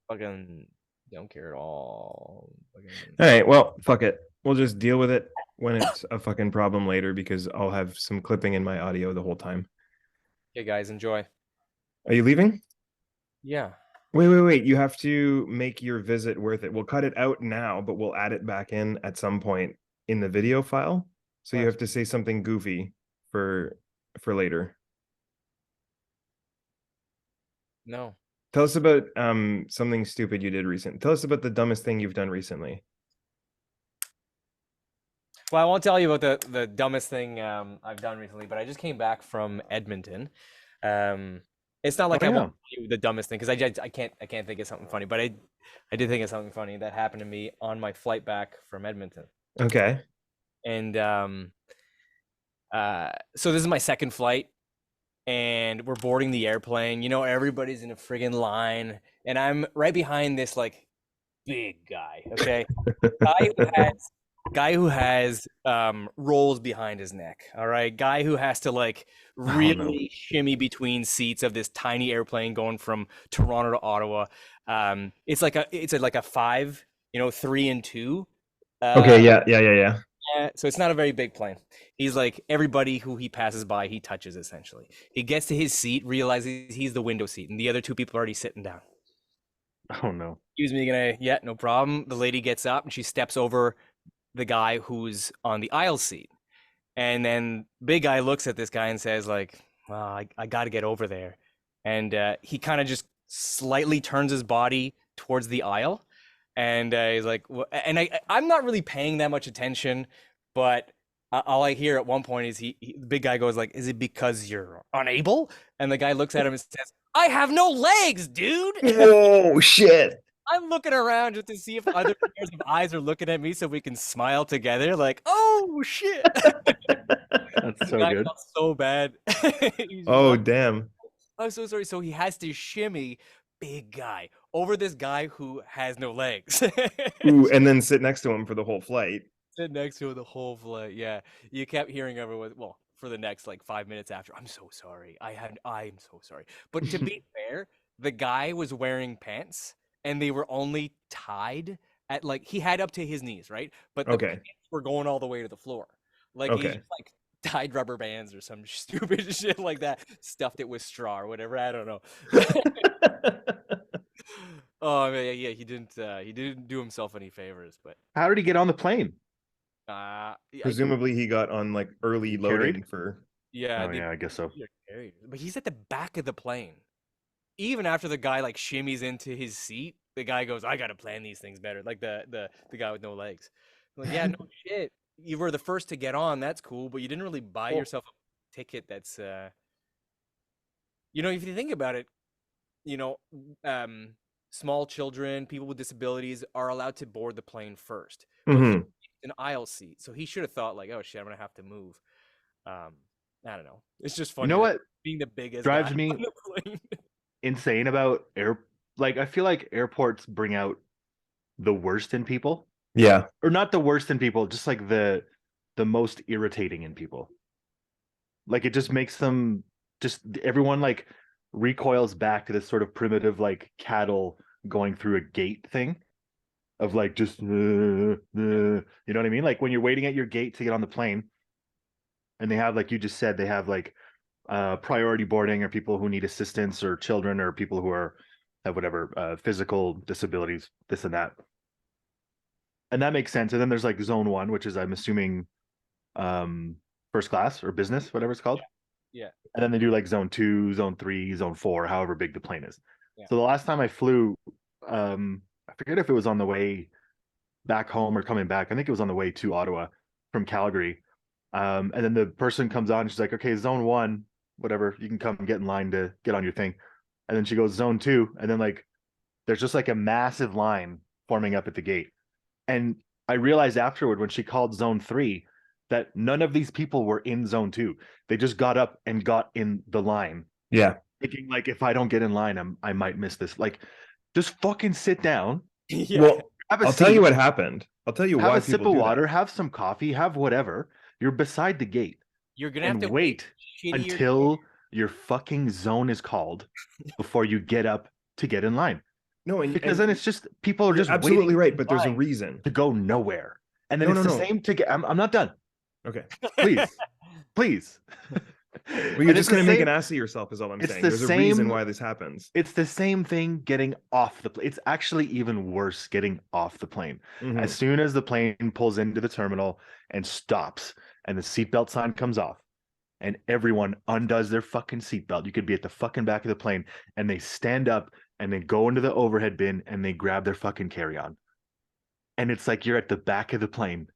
Fucking don't care at all. Fucking... All right, well, fuck it. We'll just deal with it when it's a fucking problem later because I'll have some clipping in my audio the whole time. Okay, guys, enjoy. Are you leaving? Yeah. Wait. You have to make your visit worth it. We'll cut it out now, but we'll add it back in at some point in the video file. So you Nice. have to say something goofy for later. No. Tell us about something stupid you did recently. Tell us about the dumbest thing you've done recently. Well, I won't tell you about the dumbest thing I've done recently, but I just came back from Edmonton. It's not like Oh, I yeah. won't tell you the dumbest thing because I can't think of something funny, but I did think of something funny that happened to me on my flight back from Edmonton. Okay. And so this is my second flight, and we're boarding the airplane. You know, everybody's in a friggin' line, and I'm right behind this like big guy. Okay, guy who has rolls behind his neck. All right, guy who has to like Oh no. really shimmy between seats of this tiny airplane going from Toronto to Ottawa. It's like a five, 3 and 2. Okay, Uh, yeah. so it's not a very big plane. He's like everybody who he passes by, he touches essentially. He gets to his seat, realizes he's the window seat, and the other two people are already sitting down. Oh no. Excuse me, yeah, no problem. The lady gets up and she steps over the guy who's on the aisle seat. And then big guy looks at this guy and says like, well, I got to get over there. And he kind of just slightly turns his body towards the aisle. And he's like, and I'm not really paying that much attention, but all I hear at one point is the big guy goes like, is it because you're unable? And the guy looks at him and says, I have no legs, dude. Oh shit. I'm looking around just to see if other pairs of eyes are looking at me so we can smile together. Like, oh shit. That's so good. Felt so bad. Oh damn. I'm so sorry. So he has to shimmy big guy over this guy who has no legs. Ooh, and then sit next to him for the whole flight. Sit next to him the whole flight. Yeah. You kept hearing everyone, well, for the next like 5 minutes after, I'm so sorry. I'm so sorry. But to be fair, the guy was wearing pants and they were only tied at like he had up to his knees, right? But the pants were going all the way to the floor. Like he just like tied rubber bands or some stupid shit like that, stuffed it with straw or whatever. I don't know. Oh man, yeah, he didn't do himself any favors, but How did he get on the plane? Presumably he got on like early loading for yeah, Oh yeah, I guess so. but he's at the back of the plane. Even after the guy like shimmies into his seat, the guy goes, I gotta plan these things better. Like the guy with no legs. I'm like, yeah, no shit. You were the first to get on, that's cool, but you didn't really buy yourself a ticket that's if you think about it, small children, people with disabilities are allowed to board the plane first. But an aisle seat. So he should have thought like, oh shit, I'm gonna have to move. I don't know. It's just funny. You know what being the biggest drives guy me on the plane. insane about I feel like airports bring out the worst in people. Yeah. Or not the worst in people, just like the most irritating in people. Like it just makes them everyone like recoils back to this sort of primitive like cattle going through a gate thing of like just you know what I mean? Like when you're waiting at your gate to get on the plane and they have, like you just said, they have like priority boarding or people who need assistance or children or people who have whatever physical disabilities, this and that. And that makes sense. And then there's like zone 1, which is I'm assuming first class or business, whatever it's called. Yeah. And then they do like zone 2, zone 3, zone 4, however big the plane is. Yeah. So the last time I flew, I forget if it was on the way back home or coming back. I think it was on the way to Ottawa from Calgary. And then the person comes on and she's like, okay, zone 1, whatever, you can come and get in line to get on your thing. And then she goes zone 2. And then like, there's just like a massive line forming up at the gate. And I realized afterward when she called zone 3 that none of these people were in zone 2. They just got up and got in the line. Yeah. Thinking like, if I don't get in line, I might miss this. Like, just fucking sit down. Yeah. Well, I'll tell you what happened. I'll tell you why. Have a sip people of do water, that. have some coffee, have whatever. You're beside the gate. You're gonna have And to wait until your fucking zone is called before you get up to get in line. No, Because then it's just people are you're just absolutely waiting right, in but there's a line reason. to go nowhere. And then No, it's no, the no. same to get. I'm not done. Okay. Please. Well, you're just going to make an ass of yourself, is all I'm it's saying. the There's a reason same- why this happens. It's the same thing getting off the plane. It's actually even worse getting off the plane. Mhm. As soon as the plane pulls into the terminal and stops and the seatbelt sign comes off and everyone undoes their fucking seatbelt, you could be at the fucking back of the plane and they stand up and they go into the overhead bin and they grab their fucking carry-on. And it's like you're at the back of the plane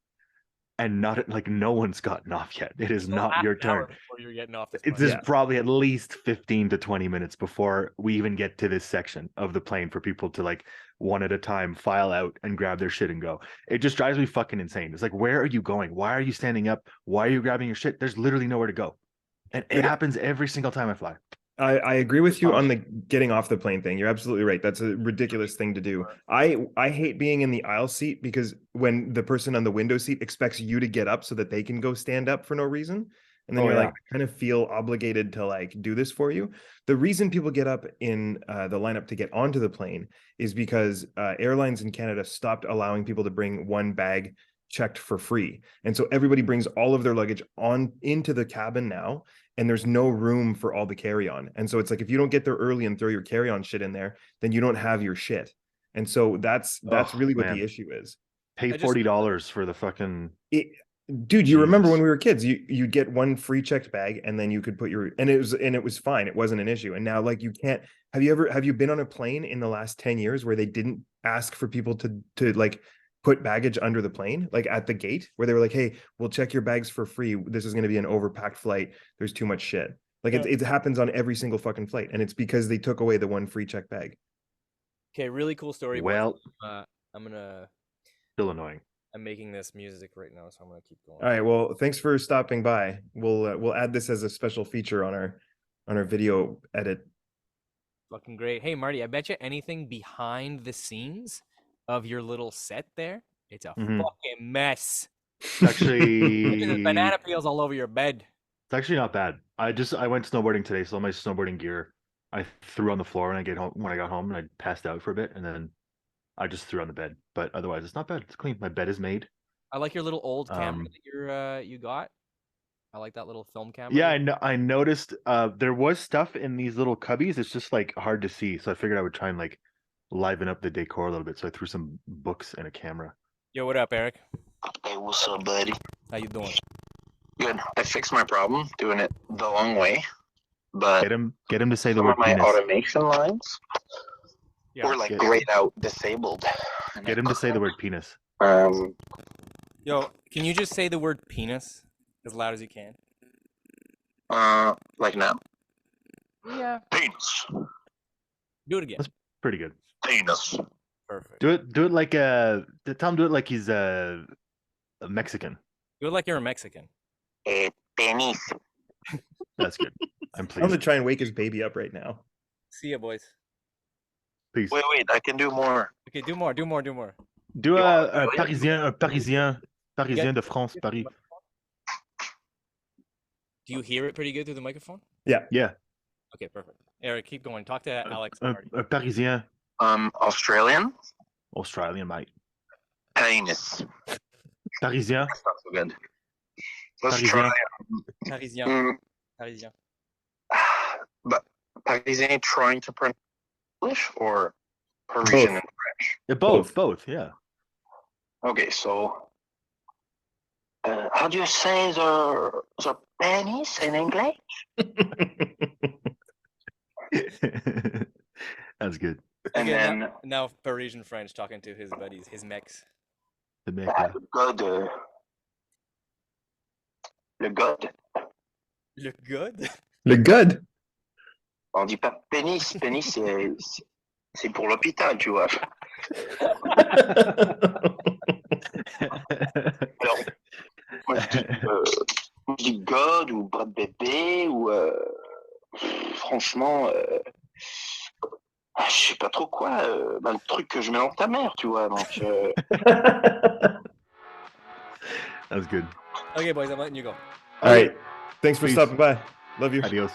and not like no one's gotten off yet. It is not your turn. Before you're getting off this It's plane. just probably at least 15 to 20 minutes before we even get to this section of the plane for people to like one at a time file out and grab their shit and go. It just drives me fucking insane. It's like, where are you going? Why are you standing up? Why are you grabbing your shit? There's literally nowhere to go. And it happens every single time I fly. I agree with you on the getting off the plane thing. You're absolutely right. That's a ridiculous thing to do. I hate being in the aisle seat because when the person on the window seat expects you to get up so that they can go stand up for no reason. And then you're like, I kind of feel obligated to like do this for you. The reason people get up in the lineup to get onto the plane is because airlines in Canada stopped allowing people to bring one bag checked for free. And so everybody brings all of their luggage on into the cabin now, and there's no room for all the carry-on. And so it's like, if you don't get there early and throw your carry-on shit in there, then you don't have your shit. And so that's really what the issue is. Pay $40 for the fucking dude, you remember when we were kids, you'd get one free checked bag and then you could put your, and it was fine. It wasn't an issue. And now like you can't, have you been on a plane in the last 10 years where they didn't ask for people to like put baggage under the plane, like at the gate, where they were like, hey, we'll check your bags for free. This is going to be an overpacked flight. There's too much shit. Like it happens on every single fucking flight. And it's because they took away the one free check bag. Okay, really cool story. Well, still annoying. I'm making this music right now, so I'm gonna keep going. All right. Well, thanks for stopping by. We'll add this as a special feature on our video edit. Fucking great. Hey Marty, I bet you anything behind the scenes of your little set there, it's a fucking mess. It's actually there's banana peels all over your bed. It's actually not bad. I went snowboarding today, so all my snowboarding gear I threw on the floor when I got home, and I passed out for a bit, and then I just threw on the bed. But otherwise, it's not bad. It's clean. My bed is made. I like your little old camera that you got. I like that little film camera. Yeah, I noticed there was stuff in these little cubbies. It's just like hard to see, so I figured I would try and like liven up the decor a little bit. So I threw some books and a camera. Yo, what up, Eric? Hey, what's up, buddy? How you doing? Good. I fixed my problem doing it the long way, but get him to say the word my penis. automation lines were like grayed out, disabled. Get him to say the word penis. Yo, can you just say the word penis as loud as you can? Like now? Yeah. Penis. Do it again. That's pretty good. Penis. Perfect. Do it like tell him do it like he's a Mexican. Do it like you're a Mexican. Penis. That's good. I'm pleased. I'm gonna try and wake his baby up right now. See ya, boys. Peace. Wait, I can do more. Okay, do more. Do un Parisien de France, Paris. Do you hear it pretty good through the microphone? Yeah. Okay, perfect. Eric, keep going. Talk to Alex. Un Parisien. Australian. Australian, mate. Penis. Parisien. That's not so good. Let's Parisien. try. Parisien. But Parisien trying to pronounce English or Parisian and French? Both, yeah. Okay, so how do you say the penis in English? That's good. And Okay, then now Parisian French talking to his buddies, his mechs. The mec, le god. Le good? Look good. On dit pas pénis, pénis c'est pour l'hôpital, tu vois. Alors, moi je dis god ou bras de bébé ou franchement je sais pas trop quoi, le truc que je mets dans ta mère, tu vois, donc That was good. Okay, boys, I'm letting you go. All right. Thanks for stopping by. Love you. Adios.